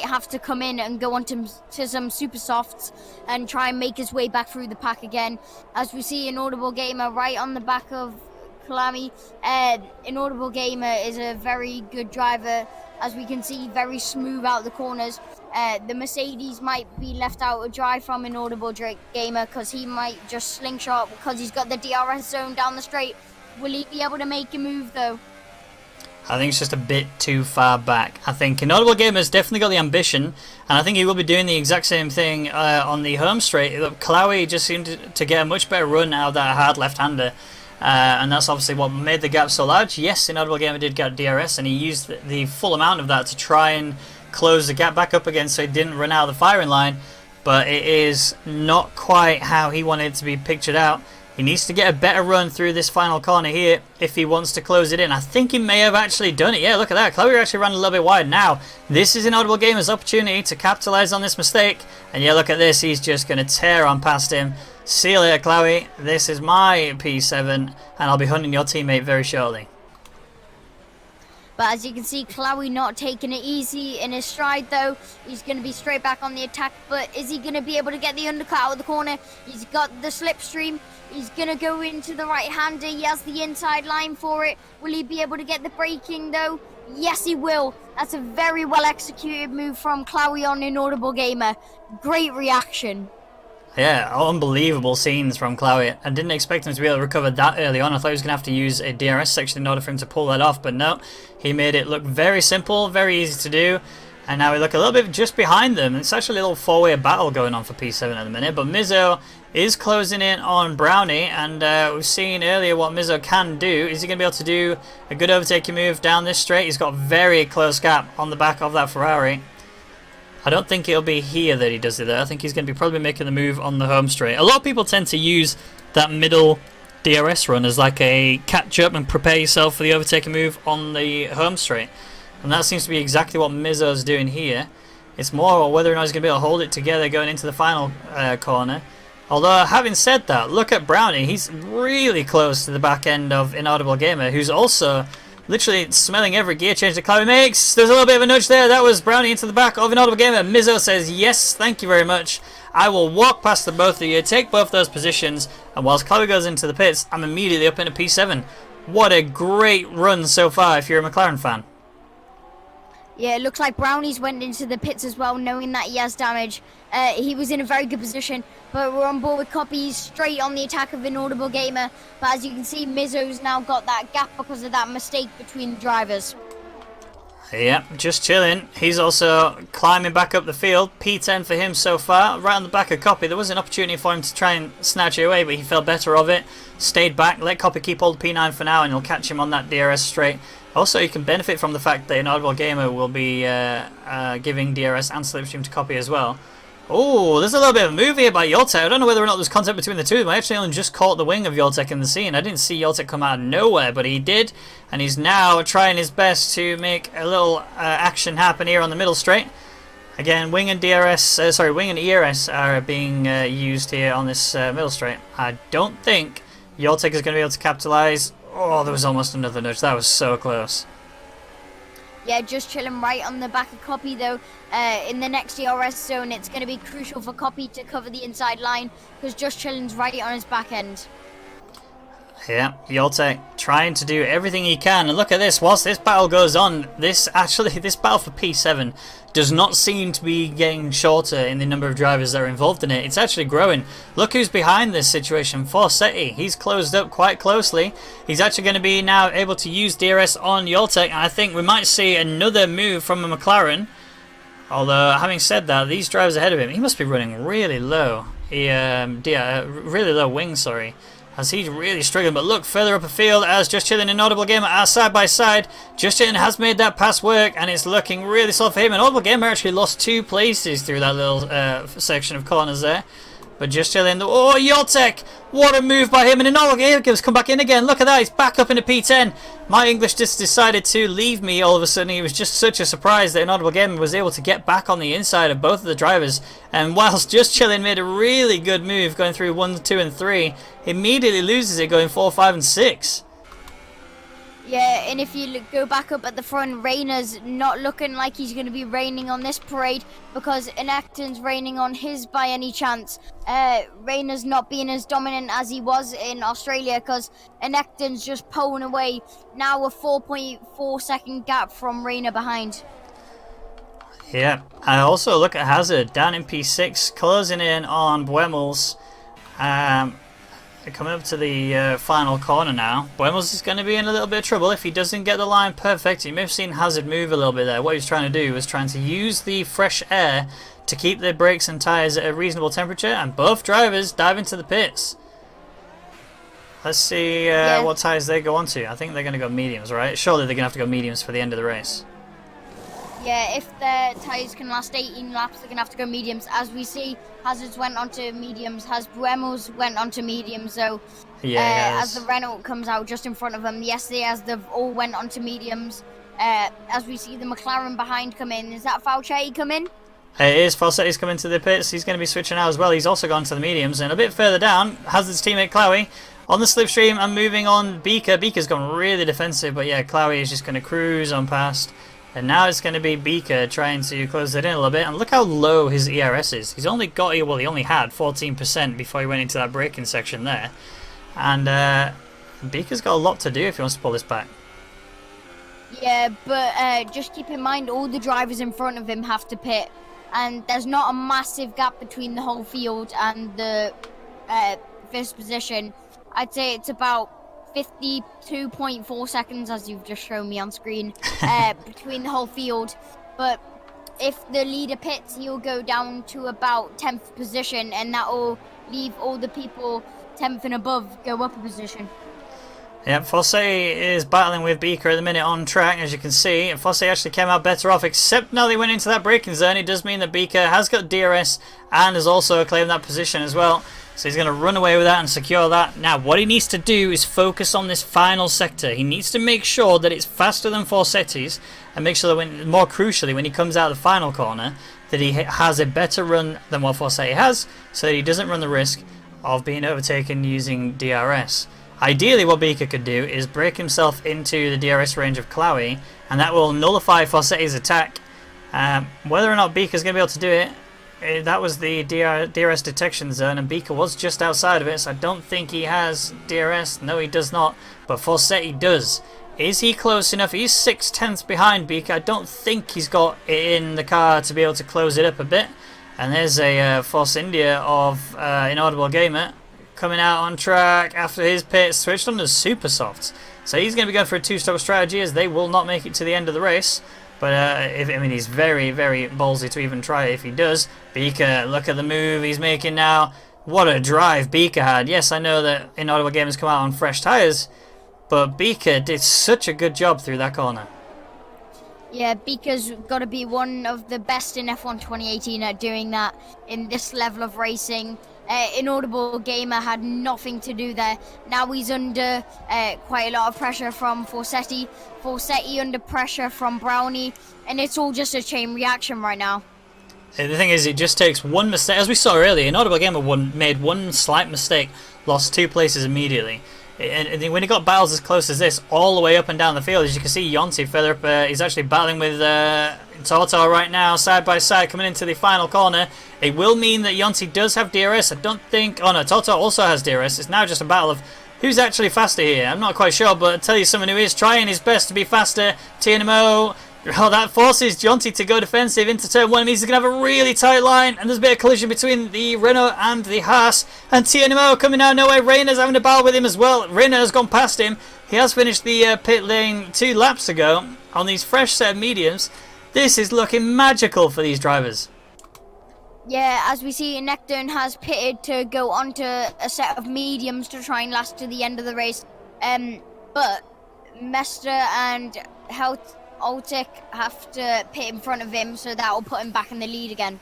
have to come in and go on to some super softs and try and make his way back through the pack again. As we see Inaudible Gamer right on the back of Kalami. Inaudible Gamer is a very good driver, as we can see, very smooth out the corners. The Mercedes might be left out to dry from Inaudible Gamer, because he might just slingshot because he's got the DRS zone down the straight. Will he be able to make a move though? I think it's just a bit too far back. I think Inaudible Gamer's definitely got the ambition, and I think he will be doing the exact same thing on the home straight. Kalawi just seemed to get a much better run out of that hard left-hander, and that's obviously what made the gap so large. Yes, Inaudible Gamer did get DRS, and he used the full amount of that to try and close the gap back up again so he didn't run out of the firing line, but it is not quite how he wanted it to be pictured out. He needs to get a better run through this final corner here if he wants to close it in. I think he may have actually done it. Yeah, look at that. Chloe actually ran a little bit wide. Now, this is Inaudible Gamer's opportunity to capitalize on this mistake. And yeah, look at this. He's just going to tear on past him. See you later, Chloe. This is my P7, and I'll be hunting your teammate very shortly. But as you can see, Chloe not taking it easy in his stride though. He's going to be straight back on the attack, but is he going to be able to get the undercut out of the corner? He's got the slipstream. He's going to go into the right-hander. He has the inside line for it. Will he be able to get the braking though? Yes, he will. That's a very well executed move from Chloe on Inaudible Gamer. Great reaction. Yeah, unbelievable scenes from Chloe. I didn't expect him to be able to recover that early on. I thought he was going to have to use a DRS section in order for him to pull that off, but no. He made it look very simple, very easy to do. And now we look a little bit just behind them. It's actually a little four-way battle going on for P7 at the minute, but Mizzo is closing in on Brownie, and we've seen earlier what Mizzo can do. Is he going to be able to do a good overtaking move down this straight? He's got a very close gap on the back of that Ferrari. I don't think it'll be here that he does it there. I think he's going to be probably making the move on the home straight. A lot of people tend to use that middle DRS run as like a catch up and prepare yourself for the overtaking move on the home straight. And that seems to be exactly what Mizzo's doing here. It's more whether or not he's going to be able to hold it together going into the final corner. Although, having said that, look at Brownie. He's really close to the back end of Inaudible Gamer, who's also literally smelling every gear change that Chloe makes. There's a little bit of a nudge there. That was Brownie into the back of Inaudible Gamer. Mizzo says, yes, thank you very much. I will walk past the both of you, take both those positions, and whilst Chloe goes into the pits, I'm immediately up into P7. What a great run so far if you're a McLaren fan. Yeah, it looks like Brownie's went into the pits as well, knowing that he has damage. He was in a very good position, but we're on board with Copies straight on the attack of Inaudible Gamer. But as you can see, Mizzo's now got that gap because of that mistake between the drivers. Yep, just chilling. He's also climbing back up the field. P10 for him so far, right on the back of Copy. There was an opportunity for him to try and snatch it away, but he felt better of it. Stayed back, let Copy keep hold of P9 for now, and he'll catch him on that DRS straight. Also, you can benefit from the fact that Inaudible Gamer will be giving DRS and Slipstream to Copy as well. Oh, there's a little bit of a move here by Yoltek. I don't know whether or not there's contact between the two of them. I actually only just caught the wing of Yoltek in the scene. I didn't see Yoltek come out of nowhere, but he did. And he's now trying his best to make a little action happen here on the middle straight. Again, wing and wing and ERS are being used here on this middle straight. I don't think Yoltek is going to be able to capitalize. Oh, there was almost another nudge. That was so close. Yeah, just chilling right on the back of Copy though. In the next DRS zone, it's going to be crucial for Copy to cover the inside line because Just Chilling's right on his back end. Yeah, Yoltek trying to do everything he can, and look at this. Whilst this battle goes on, this battle for P7 does not seem to be getting shorter in the number of drivers that are involved in it. It's actually growing. Look who's behind this situation. Forsetti. He's closed up quite closely. He's actually going to be now able to use DRS on Yoltek, and I think we might see another move from a McLaren. Although, having said that, these drivers ahead of him, he must be running really low. Really low wing, sorry. As he's really struggling, but look further up the field as Just Chilling and Inaudible Gamer are side by side. Just Chilling has made that pass work, and it's looking really soft for him. Inaudible Gamer actually lost 2 places through that little section of corners there. But Just Chilling, oh, Yoltek! What a move by him, and Inaudible Gamer has come back in again. Look at that, he's back up into P10. My English just decided to leave me all of a sudden. It was just such a surprise that Inaudible Gamer was able to get back on the inside of both of the drivers. And whilst Just Chilling made a really good move going through 1, 2 and 3, immediately loses it going 4, 5 and 6. Yeah, and if you go back up at the front, Rayner's not looking like he's going to be raining on this parade because Enecton's raining on his by any chance. Rayner's not being as dominant as he was in Australia because Enecton's just pulling away. Now a 4.4 second gap from Rayner behind. Yeah, I also look at Hazard down in P6, closing in on Buemels. Coming up to the final corner now. Buemels is going to be in a little bit of trouble if he doesn't get the line perfect. You may have seen Hazard move a little bit there. What he was trying to do was trying to use the fresh air to keep the brakes and tyres at a reasonable temperature, and both drivers dive into the pits. Let's see what tyres they go onto. I think they're going to go mediums, right? Surely they're going to have to go mediums for the end of the race. Yeah, if their tyres can last 18 laps, they're going to have to go mediums. As we see, Hazard's went onto mediums, Buemels went onto mediums, so as the Renault comes out just in front of them, yesterday as they've all went onto mediums, as we see the McLaren behind come in. Is that Falchetti come in? It is. Falsetti's coming to the pits. He's going to be switching out as well. He's also gone to the mediums, and a bit further down, Hazard's teammate Clowie on the slipstream and moving on Beaker. Beaker's gone really defensive, but yeah, Clowie is just going to cruise on past. And now it's going to be Beaker trying to close it in a little bit. And look how low his ERS is. He's only got, well, he only had 14% before he went into that braking section there. And Beaker's got a lot to do if he wants to pull this back. Yeah, but just keep in mind all the drivers in front of him have to pit. And there's not a massive gap between the whole field and the first position. I'd say it's about 52.4 seconds, as you've just shown me on screen, between the whole field. But if the leader pits, he'll go down to about 10th position, and that will leave all the people 10th and above go up a position. Yep, Fossey is battling with Beaker at the minute on track, as you can see. And Fossey actually came out better off, except now they went into that braking zone. It does mean that Beaker has got DRS and has also claimed that position as well. So he's going to run away with that and secure that. Now, what he needs to do is focus on this final sector. He needs to make sure that it's faster than Forssetti's, and make sure that, more crucially, when he comes out of the final corner, that he has a better run than what Forssetti has, so that he doesn't run the risk of being overtaken using DRS. Ideally, what Beaker could do is break himself into the DRS range of Clowie, and that will nullify Forssetti's attack. Whether or not Beaker's going to be able to do it, that was the DRS detection zone, and Beaker was just outside of it, so I don't think he has DRS. No, he does not, but Forssetti does. Is he close enough? He's 6/10 behind Beaker. I don't think he's got it in the car to be able to close it up a bit. And there's a Force India of Inaudible Gamer coming out on track after his pit, switched on to super softs. So he's going to be going for a two-stop strategy, as they will not make it to the end of the race. But he's very, very ballsy to even try it if he does. Beaker, look at the move he's making now. What a drive Beaker had. Yes, I know that Inaudible Gamers come out on fresh tyres, but Beaker did such a good job through that corner. Yeah, Beaker's got to be one of the best in F1 2018 at doing that in this level of racing. Inaudible Gamer had nothing to do there. Now he's under quite a lot of pressure from Forssetti. Forssetti under pressure from Brownie. And it's all just a chain reaction right now. The thing is, it just takes one mistake. As we saw earlier, Inaudible Gamer made one slight mistake, lost 2 places immediately. And when he got battles as close as this, all the way up and down the field, as you can see, Yonti further up, he's actually battling with Toto right now, side by side, coming into the final corner. It will mean that Yonti does have DRS. I don't think... Oh no, Toto also has DRS. It's now just a battle of who's actually faster here. I'm not quite sure, but I'll tell you someone who is trying his best to be faster. TNMO. Oh, that forces Jonty to go defensive into turn 1. It means he's going to have a really tight line, and there's a bit of collision between the Renault and the Haas. And TNMO coming out of nowhere. Rayner's having a battle with him as well. Rayner has gone past him. He has finished the pit lane 2 laps ago on these fresh set of mediums. This is looking magical for these drivers. Yeah, as we see, Nectarine has pitted to go onto a set of mediums to try and last to the end of the race. But Mester and Altic have to pit in front of him, so that will put him back in the lead again.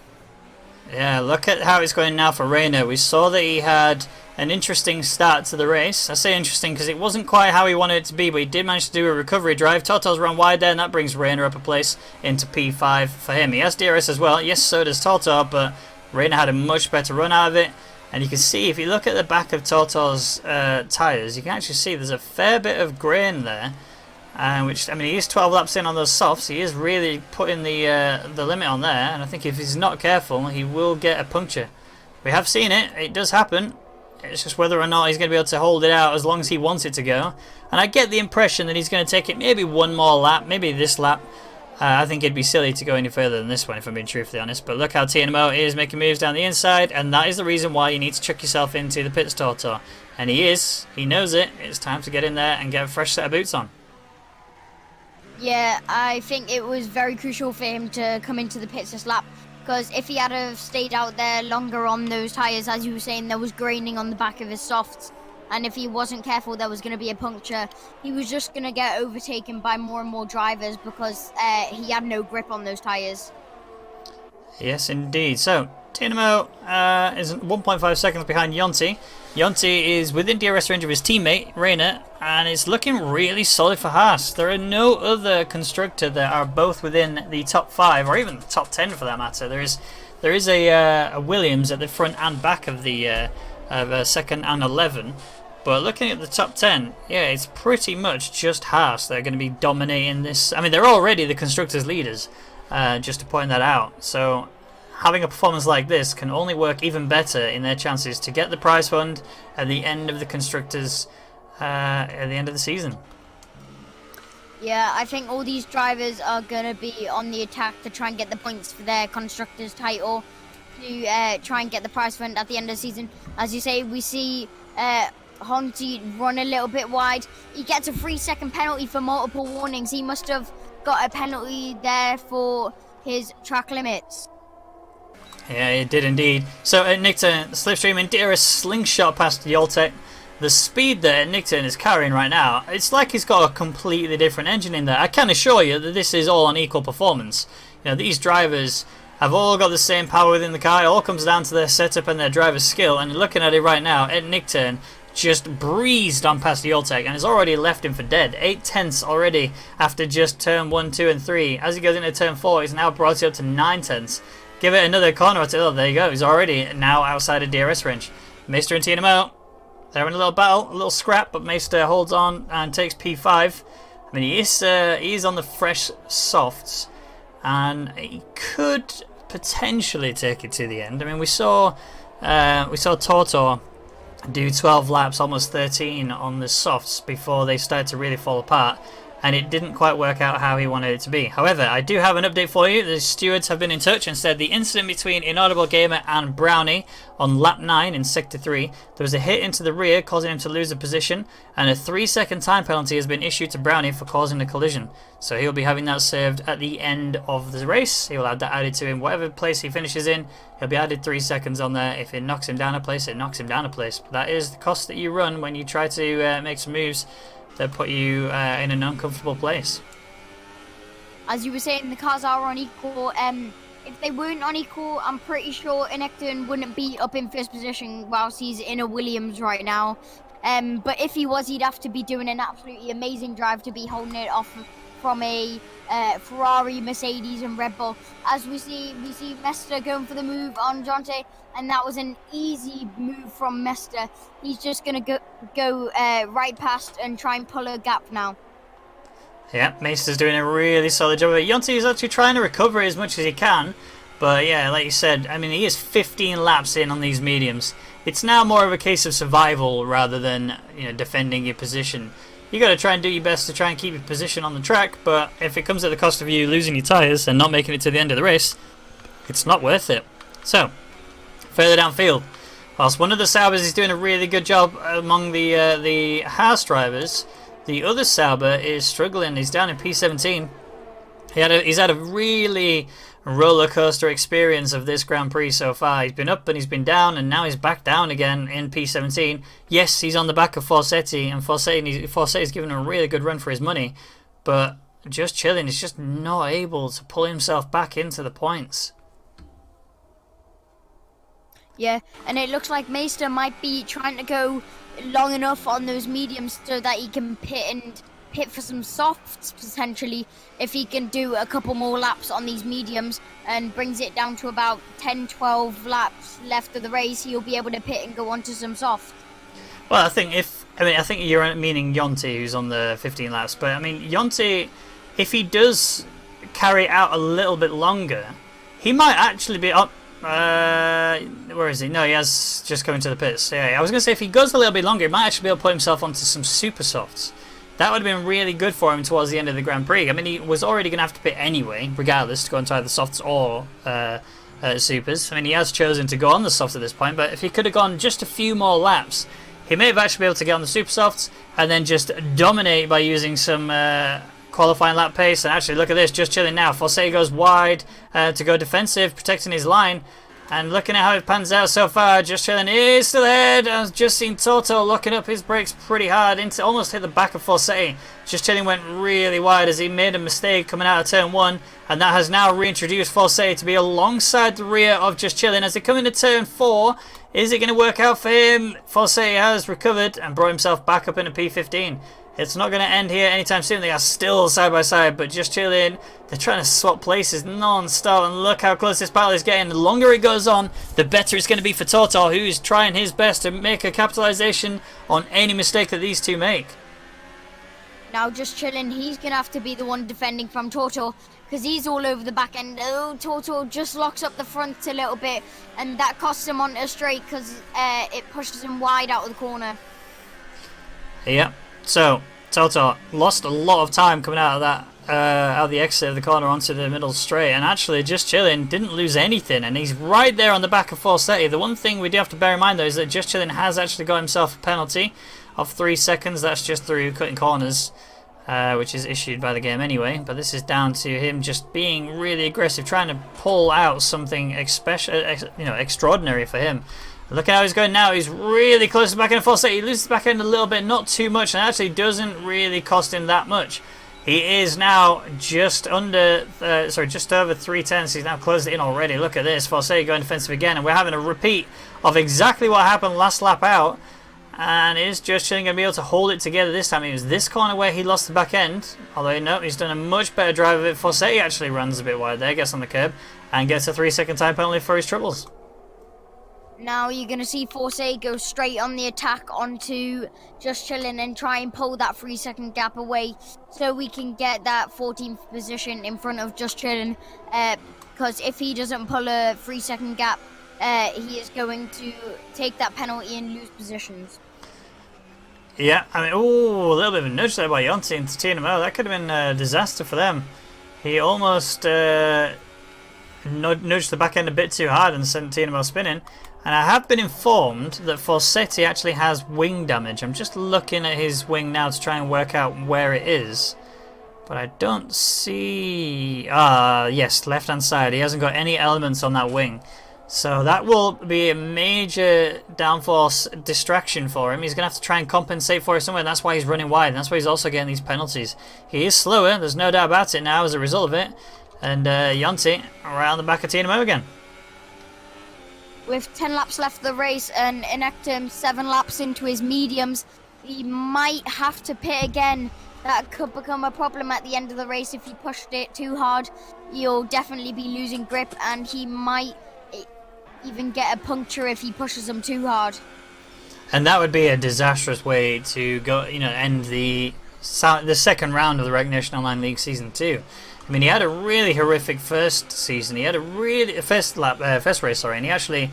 Yeah, look at how it's going now for Rayner. We saw that he had an interesting start to the race. I say interesting because it wasn't quite how he wanted it to be, but he did manage to do a recovery drive. Toto's run wide there, and that brings Rayner up a place into P5 for him. He has DRS as well. Yes, so does Toto, but Rayner had a much better run out of it. And you can see, if you look at the back of Toto's tyres, you can actually see there's a fair bit of grain there. Which, I mean, he is 12 laps in on those softs. He is really putting the limit on there, and I think if he's not careful, he will get a puncture. We have seen it. It does happen. It's just whether or not he's going to be able to hold it out as long as he wants it to go. And I get the impression that he's going to take it maybe one more lap, maybe this lap. I think it'd be silly to go any further than this one, if I'm being truthfully honest. But look how TNMO is making moves down the inside, and that is the reason why you need to chuck yourself into the pit stall tour. And he is. He knows it. It's time to get in there and get a fresh set of boots on. Yeah, I think it was very crucial for him to come into the pits this lap, because if he had have stayed out there longer on those tyres, as you were saying, there was graining on the back of his softs, and if he wasn't careful, there was going to be a puncture. He was just going to get overtaken by more and more drivers because he had no grip on those tyres. Yes, indeed. So, Dynamo is 1.5 seconds behind Yonti. Yonti is within DRS range of his teammate, Reina, and it's looking really solid for Haas. There are no other constructor that are both within the top 5, or even the top 10 for that matter. There is a Williams at the front and back of the second and 11. But looking at the top 10, yeah, it's pretty much just Haas that are going to be dominating this. I mean, they're already the constructors' leaders, just to point that out. So having a performance like this can only work even better in their chances to get the prize fund at the end of the constructors, at the end of the season. Yeah, I think all these drivers are going to be on the attack to try and get the points for their constructors' title, to try and get the prize fund at the end of the season. As you say, we see Honti run a little bit wide. He gets a 3-second penalty for multiple warnings. He must have got a penalty there for his track limits. Yeah, it did indeed. So at Nickton, Slipstream and DRS slingshot past Yoltek. The speed that Nickton is carrying right now, it's like he's got a completely different engine in there. I can assure you that this is all on equal performance. You know, these drivers have all got the same power within the car. It all comes down to their setup and their driver's skill. And looking at it right now, at Nickton just breezed on past Yoltek and has already left him for dead. 8 tenths already after just turn 1, 2 and 3. As he goes into turn 4, he's now brought it up to 9 tenths. Give it another corner or two. Oh, there you go. He's already now outside of DRS range. Meister and TNMO, they're in a little battle, a little scrap, but Meister holds on and takes P5. I mean, he is on the fresh softs, and he could potentially take it to the end. I mean, we saw Tortor do 12 laps, almost 13 on the softs before they started to really fall apart, and it didn't quite work out how he wanted it to be. However, I do have an update for you. The stewards have been in touch and said the incident between Inaudible Gamer and Brownie on lap 9 in Sector 3, there was a hit into the rear causing him to lose a position, and a 3-second time penalty has been issued to Brownie for causing the collision. So he'll be having that served at the end of the race. He will have that added to him. Whatever place he finishes in, he'll be added 3 seconds on there. If it knocks him down a place, it knocks him down a place. But that is the cost that you run when you try to make some moves that put you in an uncomfortable place. As you were saying, the cars are on equal. If they weren't on equal, I'm pretty sure Inecton wouldn't be up in first position whilst he's in a Williams right now. But if he was, he'd have to be doing an absolutely amazing drive to be holding it off from a Ferrari, Mercedes and Red Bull. As we see Mester going for the move on Jonte, and that was an easy move from Mester. He's just going to go right past and try and pull a gap now. Yeah, Meister's doing a really solid job of it. Yonti is actually trying to recover as much as he can. But yeah, like you said, I mean, he is 15 laps in on these mediums. It's now more of a case of survival rather than, you know, defending your position. You got to try and do your best to try and keep your position on the track, but if it comes at the cost of you losing your tyres and not making it to the end of the race, it's not worth it. So, further downfield, whilst one of the Saubers is doing a really good job among the Haas drivers, the other Sauber is struggling. He's down in P17. He's had a really roller coaster experience of this Grand Prix so far. He's been up and he's been down, and now he's back down again in P17. Yes, he's on the back of Forsetti, and Forsetti's given him a really good run for his money, but just chilling. He's just not able to pull himself back into the points. Yeah, and it looks like Meister might be trying to go long enough on those mediums so that he can pit for some softs potentially. If he can do a couple more laps on these mediums and brings it down to about 10-12 laps left of the race, he'll be able to pit and go on to some soft. Well, I think if I mean, I think you're meaning Yonti, who's on the 15 laps. But I mean, Yonti, if he does carry it out a little bit longer, he might actually be up. Where is he? No, he has just come into the pits. Yeah, I was going to say if he goes a little bit longer, he might actually be able to put himself onto some super softs. That would have been really good for him towards the end of the Grand Prix. I mean, he was already going to have to pit anyway, regardless, to go into either softs or supers. I mean, he has chosen to go on the softs at this point, but if he could have gone just a few more laps, he may have actually been able to get on the super softs and then just dominate by using some qualifying lap pace. And actually, look at this, just chilling now. Forsey goes wide to go defensive, protecting his line. And looking at how it pans out so far, Just Chilling is still ahead. I've just seen Toto locking up his brakes pretty hard, into almost hit the back of Forsey. Just Chilling went really wide as he made a mistake coming out of turn 1, and that has now reintroduced Forsey to be alongside the rear of Just Chilling as they come into turn 4. Is it going to work out for him? Forsey has recovered and brought himself back up into P15. It's not going to end here anytime soon. They are still side by side, but Just Chilling, they're trying to swap places non-stop, and look how close this battle is getting. The longer it goes on, the better it's going to be for Toto, who's trying his best to make a capitalization on any mistake that these two make. Now Just Chilling, he's going to have to be the one defending from Toto, because he's all over the back end. Oh, Toto just locks up the front a little bit, and that costs him onto a straight because it pushes him wide out of the corner. Yeah. So, Toto lost a lot of time coming out of that, out of the exit of the corner onto the middle straight, and actually Just Chilling didn't lose anything, and he's right there on the back of Forsey. The one thing we do have to bear in mind though is that Just Chilling has actually got himself a penalty of 3 seconds. That's just through cutting corners, which is issued by the game anyway, but this is down to him just being really aggressive, trying to pull out something extraordinary for him. Look at how he's going now. He's really close to the back end of Forsey. He loses the back end a little bit, not too much, and actually doesn't really cost him that much. He is now just under, just over 3 tenths. He's now closed it in already. Look at this. Forsey going defensive again, and we're having a repeat of exactly what happened last lap out. And is Just Chilling going to be able to hold it together this time? It was this corner where he lost the back end. Although, no, he's done a much better drive of it. Forsey actually runs a bit wide there, gets on the curb, and gets a 3-second time penalty for his troubles. Now you're going to see Forsey go straight on the attack onto Just Chilling and try and pull that 3-second gap away so we can get that 14th position in front of Just Chilling. Because if he doesn't pull a 3-second gap, he is going to take that penalty and lose positions. Yeah, I mean, a little bit of a nudge there by Yonti into TNMO. That could have been a disaster for them. He almost nudged the back end a bit too hard and sent TNMO spinning. And I have been informed that Forseti actually has wing damage. I'm just looking at his wing now to try and work out where it is. But I don't see... yes, left-hand side. He hasn't got any elements on that wing. So that will be a major downforce distraction for him. He's going to have to try and compensate for it somewhere. And that's why he's running wide. And that's why he's also getting these penalties. He is slower. There's no doubt about it now as a result of it. And Yonti right on the back of TNMO again. With 10 laps left of the race and Inectum 7 laps into his mediums, he might have to pit again. That could become a problem at the end of the race. If he pushed it too hard, he'll definitely be losing grip, and he might even get a puncture if he pushes him too hard. And that would be a disastrous way to go, end the second round of the Rwagnation League Season 2. I mean, he had a really horrific first season. He had a first race, and he actually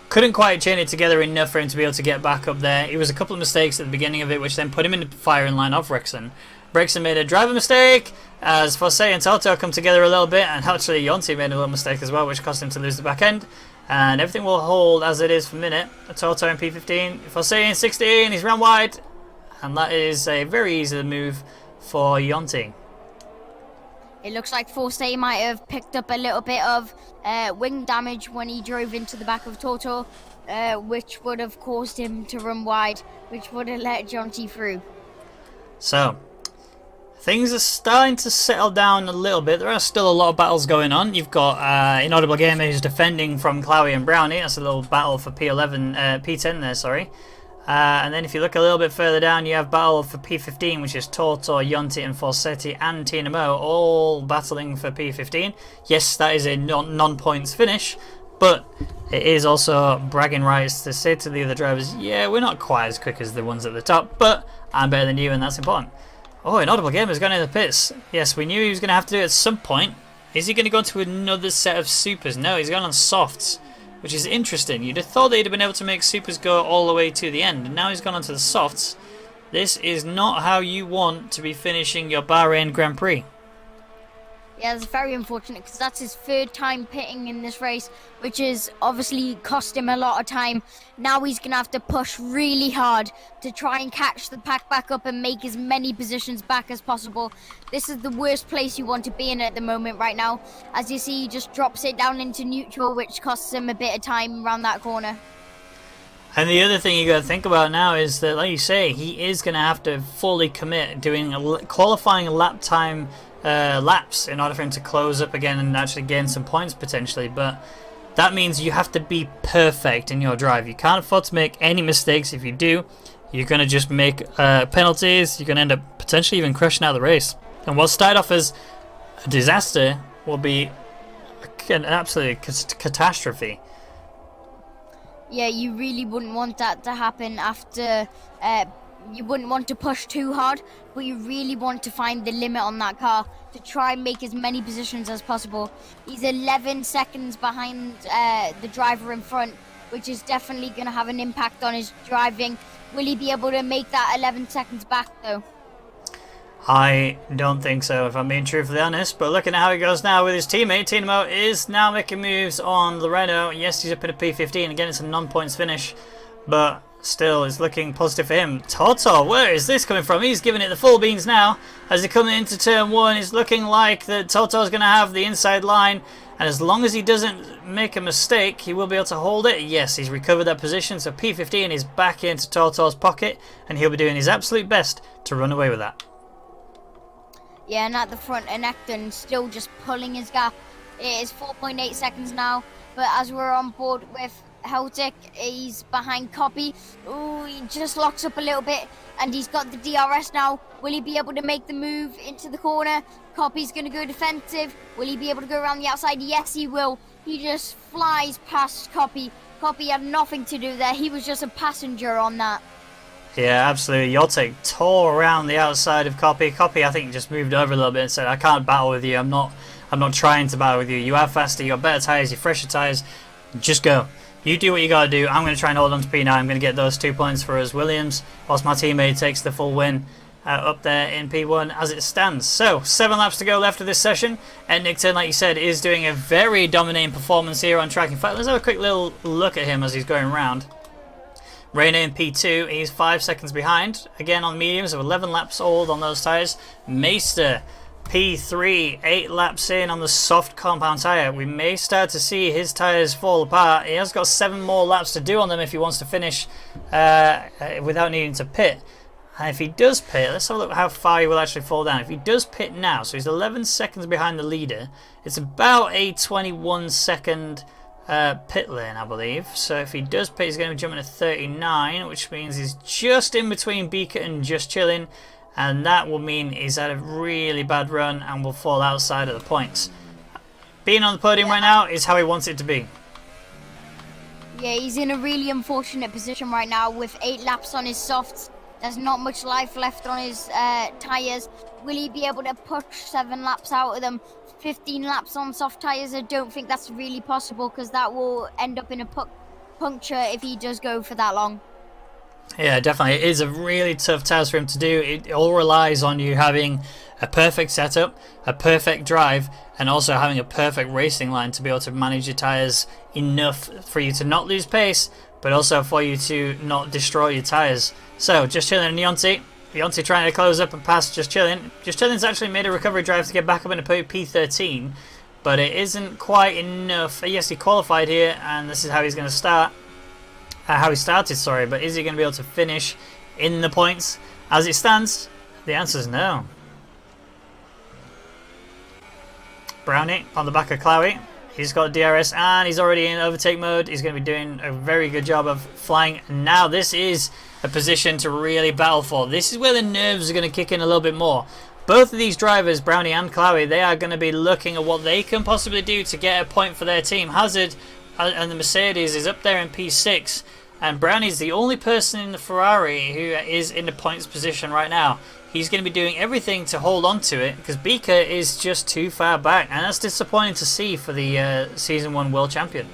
couldn't quite chain it together enough for him to be able to get back up there. It was a couple of mistakes at the beginning of it, which then put him in the firing line of Rexon. Rexon made a driver mistake as Forsey and Toto come together a little bit, and actually Yonti made a little mistake as well, which cost him to lose the back end. And everything will hold as it is for a minute. Toto in P15, Forsey in 16, he's round wide, and that is a very easy move for Yonti. It looks like Forsey might have picked up a little bit of wing damage when he drove into the back of Toto, which would have caused him to run wide, which would have let Jonty through. So, things are starting to settle down a little bit. There are still a lot of battles going on. You've got Inaudible Gamer who's defending from Clowie and Brownie. That's a little battle for P10 there, sorry. And then if you look a little bit further down, you have battle for P15, which is Toto, Yonti and Forseti and TNMO all battling for P15. Yes, that is a non-points finish, But it is also bragging rights to say to the other drivers, yeah, we're not quite as quick as the ones at the top, but I'm better than you, and that's important. Oh, Inaudible Gamer's gone in the pits. Yes, we knew he was going to have to do it at some point. Is he going to go to another set of supers? No, he's gone on softs, which is interesting. You'd have thought they'd have been able to make supers go all the way to the end, and now he's gone onto the softs. This is not how you want to be finishing your Bahrain Grand Prix. Yeah, it's very unfortunate because that's his third time pitting in this race, which is obviously cost him a lot of time. Now he's going to have to push really hard to try and catch the pack back up and make as many positions back as possible. This is the worst place you want to be in at the moment right now. As you see, he just drops it down into neutral, which costs him a bit of time around that corner. And the other thing you got to think about now is that, like you say, he is going to have to fully commit doing a qualifying lap time laps in order for him to close up again and actually gain some points potentially. But that means you have to be perfect in your drive. You can't afford to make any mistakes. If you do, you're going to just make penalties. You're going to end up potentially even crashing out of the race. And what started off as a disaster will be an absolute catastrophe. Yeah, you really wouldn't want that to happen after. You wouldn't want to push too hard, but you really want to find the limit on that car to try and make as many positions as possible. He's 11 seconds behind the driver in front, which is definitely going to have an impact on his driving. Will he be able to make that 11 seconds back, though? I don't think so, if I'm being truthfully honest. But looking at how he goes now with his teammate, Tinamo is now making moves on the Renault. Yes, he's up in a P15. Again, it's a non-points finish, but still, it's looking positive for him. Toto, where is this coming from? He's giving it the full beans now. As he comes into turn one, it's looking like that Toto's going to have the inside line. And as long as he doesn't make a mistake, he will be able to hold it. Yes, he's recovered that position. So P15 is back into Toto's pocket. And he'll be doing his absolute best to run away with that. Yeah, and at the front, Enecton still just pulling his gap. It is 4.8 seconds now. But as we're on board with Celtic, he's behind Copy. Ooh, he just locks up a little bit, and he's got the DRS now. Will he be able to make the move into the corner? Copy's going to go defensive. Will he be able to go around the outside? Yes, he will. He just flies past Copy. Copy had nothing to do there. He was just a passenger on that. Yeah, absolutely. Yotek tore around the outside of Copy. Copy, I think, just moved over a little bit and said, I can't battle with you. I'm not trying to battle with you. You are faster. You got better tyres. You're fresher tyres. Just go. You do what you got to do. I'm going to try and hold on to P9. I'm going to get those 2 points for us, Williams, whilst my teammate takes the full win up there in P1 as it stands. So, 7 laps to go left of this session. And Nickton, like you said, is doing a very dominating performance here on track. In fact, let's have a quick little look at him as he's going around. Reina in P2, he's 5 seconds behind. Again on mediums, so 11 laps old on those tyres. Meister, P3, 8 laps in on the soft compound tyre. We may start to see his tyres fall apart. He has got 7 more laps to do on them if he wants to finish without needing to pit. And if he does pit, let's have a look how far he will actually fall down. If he does pit now, so he's 11 seconds behind the leader. It's about a 21 second pit lane, I believe. So if he does pit, he's going to be jumping to 39, which means he's just in between Beacon and Just Chilling. And that will mean he's had a really bad run and will fall outside of the points. Being on the podium right now is how he wants it to be. Yeah, he's in a really unfortunate position right now with 8 laps on his softs. There's not much life left on his tyres. Will he be able to push 7 laps out of them? 15 laps on soft tyres? I don't think that's really possible because that will end up in a puncture if he does go for that long. Yeah, definitely. It is a really tough task for him to do. It all relies on you having a perfect setup, a perfect drive, and also having a perfect racing line to be able to manage your tyres enough for you to not lose pace, but also for you to not destroy your tyres. So, Just Chilling and Leonti. Leonti trying to close up and pass Just Chilling. Just Chilling's actually made a recovery drive to get back up into P13, but it isn't quite enough. Yes, he qualified here, and this is how he's going to start. How he started, sorry, but is he going to be able to finish in the points? As it stands, the answer is no. Brownie on the back of Chloe. He's got DRS and he's already in overtake mode. He's going to be doing a very good job of flying. Now this is a position to really battle for. This is where the nerves are going to kick in a little bit more. Both of these drivers, Brownie and Chloe, they are going to be looking at what they can possibly do to get a point for their team. Hazard and the Mercedes is up there in P6, and Brownie's the only person in the Ferrari who is in the points position right now. He's going to be doing everything to hold on to it because Beaker is just too far back, and that's disappointing to see for the Season 1 World Champion.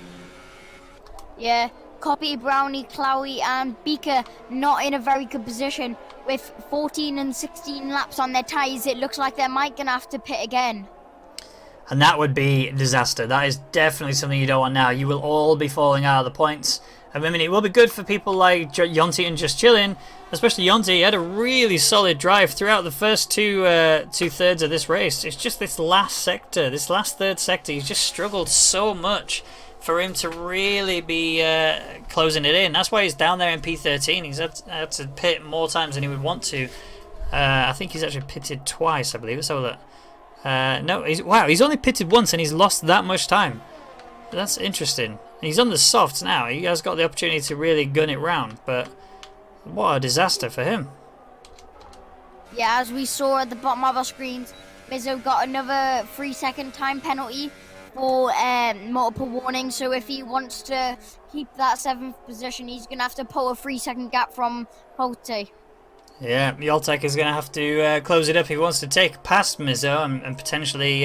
Yeah, Copy, Brownie, Clowie and Beaker not in a very good position. With 14 and 16 laps on their tyres, it looks like they might gonna have to pit again. And that would be a disaster. That is definitely something you don't want now. You will all be falling out of the points. I mean, it will be good for people like Yonti and Just Chillin', especially Yonti. He had a really solid drive throughout the first two-thirds of this race. It's just this last sector, this last third sector, he's just struggled so much for him to really be closing it in. That's why he's down there in P13. He's had to pit more times than he would want to. I think he's actually pitted twice, I believe. Let's have a look. No, he's only pitted once and he's lost that much time. That's interesting. He's on the softs now. He has got the opportunity to really gun it round, but what a disaster for him. Yeah, as we saw at the bottom of our screens, Mizzo got another 3-second time penalty for multiple warnings. So if he wants to keep that 7th position, he's going to have to pull a 3-second gap from Holte. Yeah, Yoltek is going to have to close it up if he wants to take past Mizzo and potentially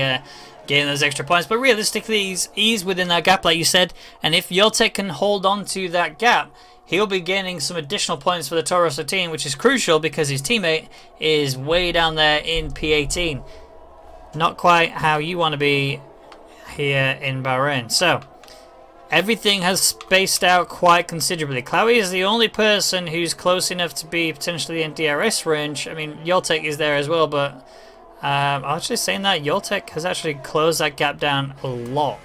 gain those extra points. But realistically, he's within that gap, like you said. And if Yoltek can hold on to that gap, he'll be gaining some additional points for the Toro Rosso team, which is crucial because his teammate is way down there in P18. Not quite how you want to be here in Bahrain. So everything has spaced out quite considerably. Chloe is the only person who's close enough to be potentially in DRS range. I mean, Yoltek is there as well, but actually saying that, Yoltek has actually closed that gap down a lot.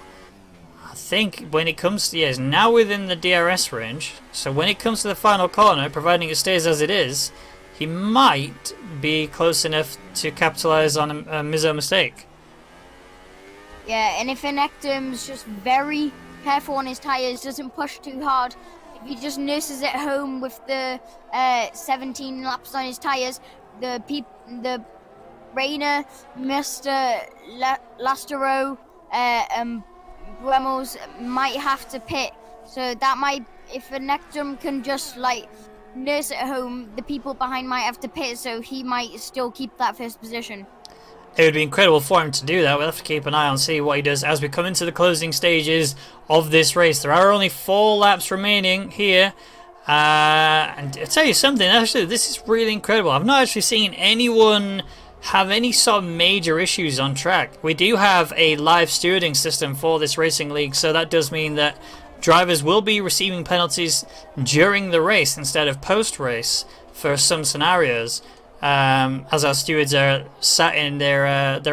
I think when it comes to, he's now within the DRS range, so when it comes to the final corner, providing it stays as it is, he might be close enough to capitalise on a Mizzo mistake. Yeah, and if Enectum's just very careful on his tyres, doesn't push too hard, if he just nurses it home with the 17 laps on his tyres, the Rainer, Mr. Lastero, and Bremels might have to pit. So that might, if Enectum can just like nurse it home, the people behind might have to pit, so he might still keep that first position. It would be incredible for him to do that. We'll have to keep an eye on, see what he does as we come into the closing stages of this race. There are only 4 laps remaining here. And I'll tell you something, actually, this is really incredible. I've not actually seen anyone have any sort of major issues on track. We do have a live stewarding system for this racing league, so that does mean that drivers will be receiving penalties during the race instead of post-race for some scenarios. As our stewards are sat in their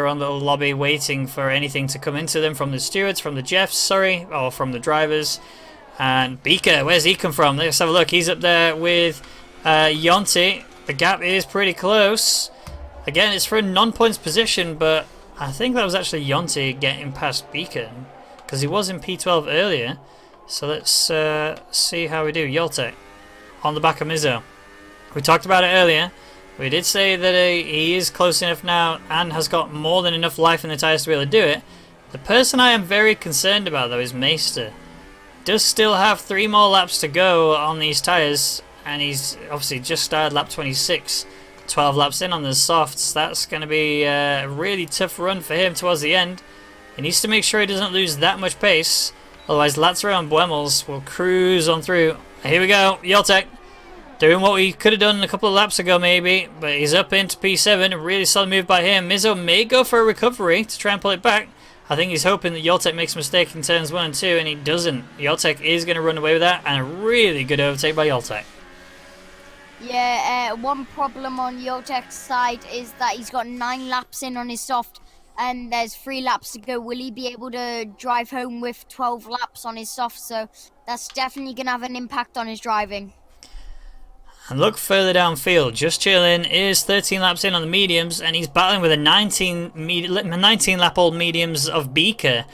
own little lobby waiting for anything to come into them from the stewards, from the Jeffs, or from the drivers. And Beaker, where's he come from? Let's have a look. He's up there with Yonti. The gap is pretty close. Again, it's for a non-points position, but I think that was actually Yonti getting past Beaker because he was in P12 earlier. So let's see how we do. Yoltek on the back of Mizzo. We talked about it earlier. We did say that he is close enough now and has got more than enough life in the tyres to be able to do it. The person I am very concerned about, though, is Meister. Does still have 3 more laps to go on these tyres, and he's obviously just started lap 26. 12 laps in on the softs. That's going to be a really tough run for him towards the end. He needs to make sure he doesn't lose that much pace. Otherwise, Lazaro and Buemels will cruise on through. Here we go. Yoltek doing what we could have done a couple of laps ago maybe, but he's up into P7. A really solid move by him. Mizzo may go for a recovery to try and pull it back. I think he's hoping that Yoltek makes a mistake in turns 1 and 2, and he doesn't. Yoltek is going to run away with that, and a really good overtake by Yoltek. Yeah, one problem on Yoltek's side is that he's got 9 laps in on his soft, and there's 3 laps to go. Will he be able to drive home with 12 laps on his soft? So that's definitely going to have an impact on his driving. And look further downfield. Just Chillin' is 13 laps in on the mediums, and he's battling with a 19 lap old mediums of Beaker.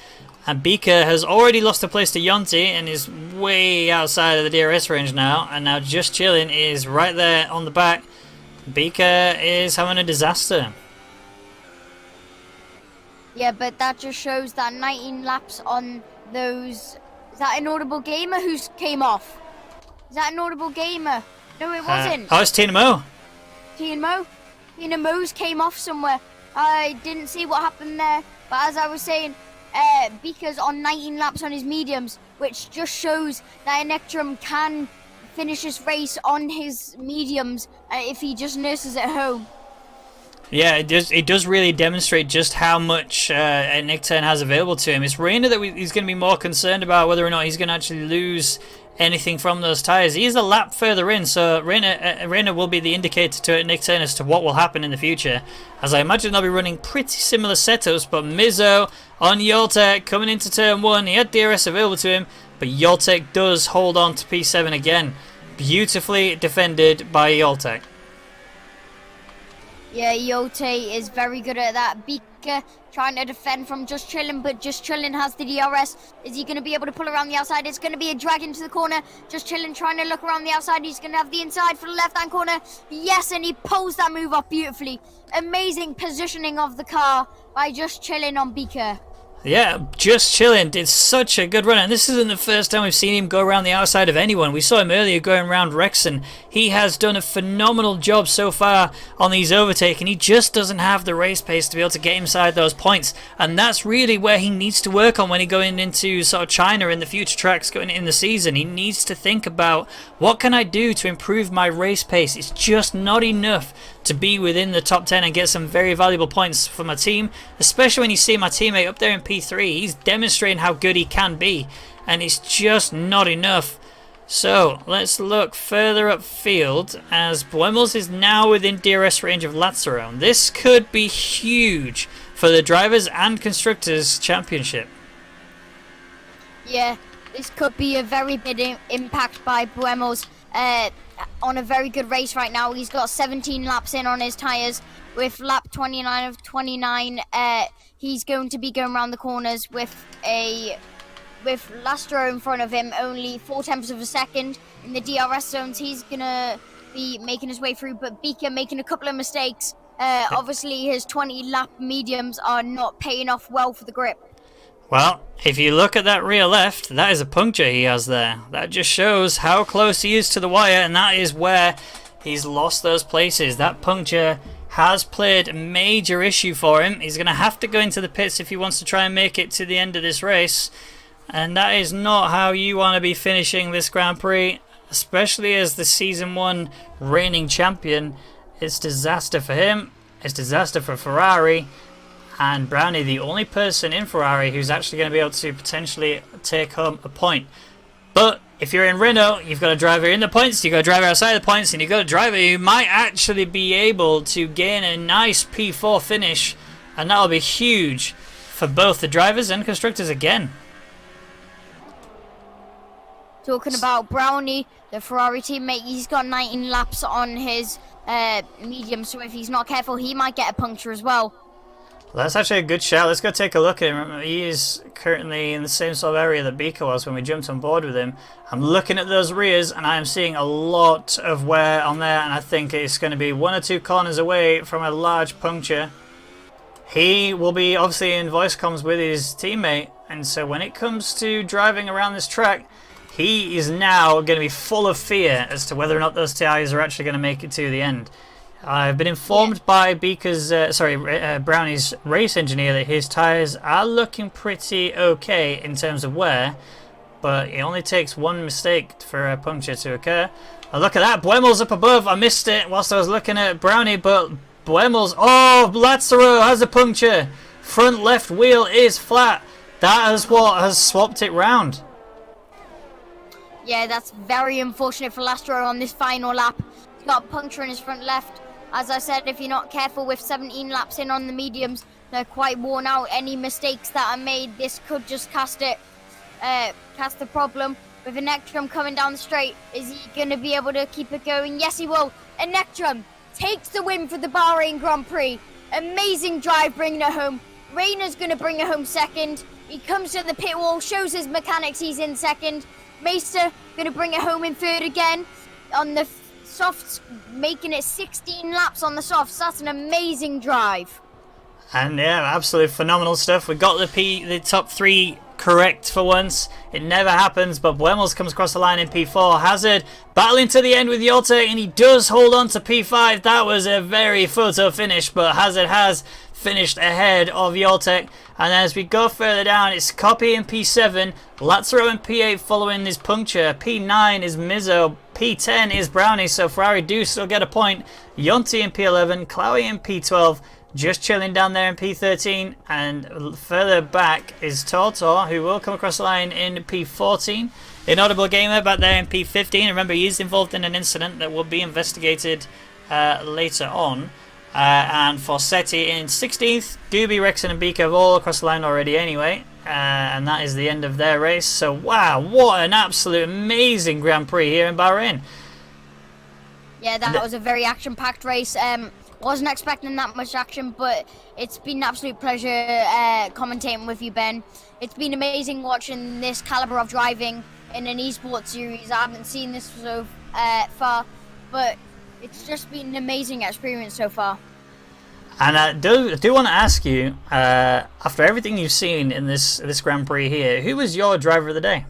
And Beaker has already lost a place to Yonti and is way outside of the DRS range now. And now Just Chillin' is right there on the back. Beaker is having a disaster. Yeah, but that just shows that 19 laps on those Is that an Audible Gamer who came off? Is that an Audible Gamer? No, it wasn't. Oh, it's Tina Mo. Tina Mo's came off somewhere. I didn't see what happened there. But as I was saying, Beaker's on 19 laps on his mediums, which just shows that Electrum can finish this race on his mediums if he just nurses at home. Yeah, it does really demonstrate just how much Nick Turn has available to him. It's Reina that he's going to be more concerned about whether or not he's going to actually lose anything from those tyres. He's a lap further in, so Reina will be the indicator to Nick Turn as to what will happen in the future. As I imagine they'll be running pretty similar setups, but Mizzo on Yoltek coming into turn 1. He had DRS available to him, but Yoltek does hold on to P7 again. Beautifully defended by Yoltek. Yeah, Yote is very good at that. Beaker trying to defend from Just Chillin', but Just Chillin' has the DRS. Is he going to be able to pull around the outside? It's going to be a drag into the corner. Just Chillin' trying to look around the outside. He's going to have the inside for the left-hand corner. Yes, and he pulls that move off beautifully. Amazing positioning of the car by Just Chillin' on Beaker. Yeah, Just Chillin' did such a good run, and this isn't the first time we've seen him go around the outside of anyone. We saw him earlier going around Rexon. He has done a phenomenal job so far on these overtakes, and he just doesn't have the race pace to be able to get inside those points, and that's really where he needs to work on when he's going into sort of China in the future tracks going in the season. He needs to think about, what can I do to improve my race pace? It's just not enough to be within the top 10 and get some very valuable points for my team, especially when you see my teammate up there in P3. He's demonstrating how good he can be, and it's just not enough. So let's look further upfield as Buemos is now within DRS range of Lazaro. This could be huge for the drivers and constructors championship. Yeah, this could be a very big impact by Buemos. On a very good race right now. He's got 17 laps in on his tyres. With lap 29 of 29, he's going to be going around the corners with Lastro in front of him, only 0.4 of a second. In the DRS zones, he's going to be making his way through, but Beaker making a couple of mistakes. Obviously, his 20 lap mediums are not paying off well for the grip. Well, if you look at that rear left, that is a puncture he has there. That just shows how close he is to the wire, and that is where he's lost those places. That puncture has played a major issue for him. He's going to have to go into the pits if he wants to try and make it to the end of this race. And that is not how you want to be finishing this Grand Prix, especially as the Season 1 reigning champion. It's disaster for him. It's disaster for Ferrari. And Brownie, the only person in Ferrari who's actually going to be able to potentially take home a point. But if you're in Renault, you've got a driver in the points, you've got a driver outside the points, and you've got a driver who might actually be able to gain a nice P4 finish. And that'll be huge for both the drivers and constructors again. Talking about Brownie, the Ferrari teammate, he's got 19 laps on his medium, so if he's not careful, he might get a puncture as well. Well, that's actually a good shout. Let's go take a look at him. He is currently in the same sort of area that Beaker was when we jumped on board with him. I'm looking at those rears and I am seeing a lot of wear on there, and I think it's going to be 1 or 2 corners away from a large puncture. He will be obviously in voice comms with his teammate, and so when it comes to driving around this track, he is now going to be full of fear as to whether or not those tyres are actually going to make it to the end. I've been informed by Brownie's race engineer that his tyres are looking pretty okay in terms of wear, but it only takes one mistake for a puncture to occur. Oh, look at that, Buemos up above. I missed it whilst I was looking at Brownie, but Buemos, oh, Lazaro has a puncture. Front left wheel is flat. That is what has swapped it round. Yeah, that's very unfortunate for Lastro on this final lap. He's got a puncture in his front left. As I said, if you're not careful with 17 laps in on the mediums, they're quite worn out. Any mistakes that are made, this could just cast the problem. With Electrum coming down the straight, is he going to be able to keep it going? Yes, he will. Electrum takes the win for the Bahrain Grand Prix. Amazing drive bringing it home. Rayner's going to bring it home second. He comes to the pit wall, shows his mechanics, he's in second. Meister going to bring it home in third again on the softs, making it 16 laps on the softs. That's an amazing drive. And yeah, absolutely phenomenal stuff. We got the top 3 correct for once. It never happens, but Buemos comes across the line in P4. Hazard battling to the end with Yoltek, and he does hold on to P5. That was a very photo finish, but Hazard has finished ahead of Yoltek. And as we go further down, it's Copy in P7, Lazaro in P8 following his puncture, P9 is Mizzo, P10 is Brownie, so Ferrari do still get a point. Yonti in P11, Chloe in P12, just chilling down there in P13, and further back is Tortor, who will come across the line in P14. Inaudible Gamer back there in P15. Remember, he is involved in an incident that will be investigated later on. And Forseti in 16th. Gooby, Rexon and Beaker have all across the line already anyway. And that is the end of their race. So wow, what an absolute amazing Grand Prix here in Bahrain. Yeah, that was a very action-packed race. Wasn't expecting that much action, but it's been an absolute pleasure commentating with you, Ben. It's been amazing watching this caliber of driving in an esports series. I haven't seen this so far, but it's just been an amazing experience so far. And I do want to ask you, after everything you've seen in this Grand Prix here, who was your driver of the day?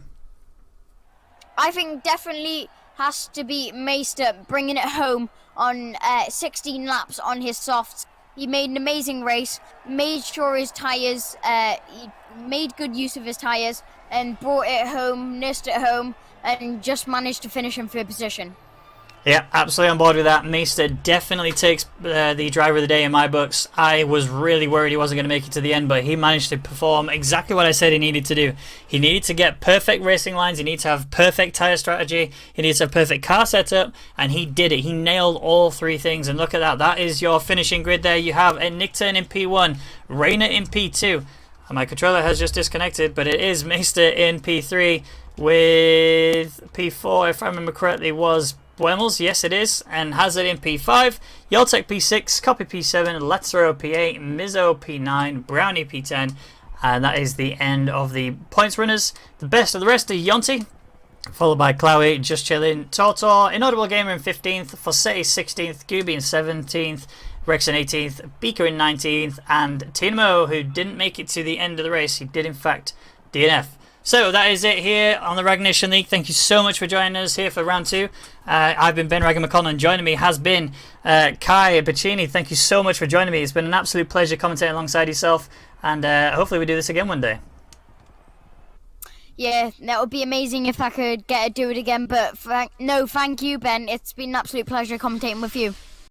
I think definitely has to be Meister, bringing it home on 16 laps on his softs. He made an amazing race, made sure his tyres, he made good use of his tyres and brought it home, nursed it home, and just managed to finish in third position. Yeah, absolutely on board with that. Meister definitely takes the driver of the day in my books. I was really worried he wasn't going to make it to the end, but he managed to perform exactly what I said he needed to do. He needed to get perfect racing lines, he needed to have perfect tyre strategy, he needed to have perfect car setup, and he did it. He nailed all three things, and look at that. That is your finishing grid there. You have a Nickturn in P1, Rayner in P2. My controller has just disconnected, but it is Meister in P3 with P4, if I remember correctly, was Buemos, yes it is, and Hazard in P5, Yoltek P6, Copy P7, Lazaro P8, Mizzo P9, Brownie P10, and that is the end of the points runners. The best of the rest are Yonti, followed by Chloe, just chilling, Tortor, Inaudible Gamer in 15th, Forseti 16th, Gooby in 17th, Rex in 18th, Beaker in 19th, and Tinamo, who didn't make it to the end of the race. He did in fact DNF. So that is it here on the Rwagnation League. Thank you so much for joining us here for round 2. I've been Ben McConnell, and joining me has been Kai Bacchini. Thank you so much for joining me. It's been an absolute pleasure commentating alongside yourself, and hopefully we do this again one day. Yeah, that would be amazing if I could get to do it again, but no, thank you, Ben. It's been an absolute pleasure commentating with you.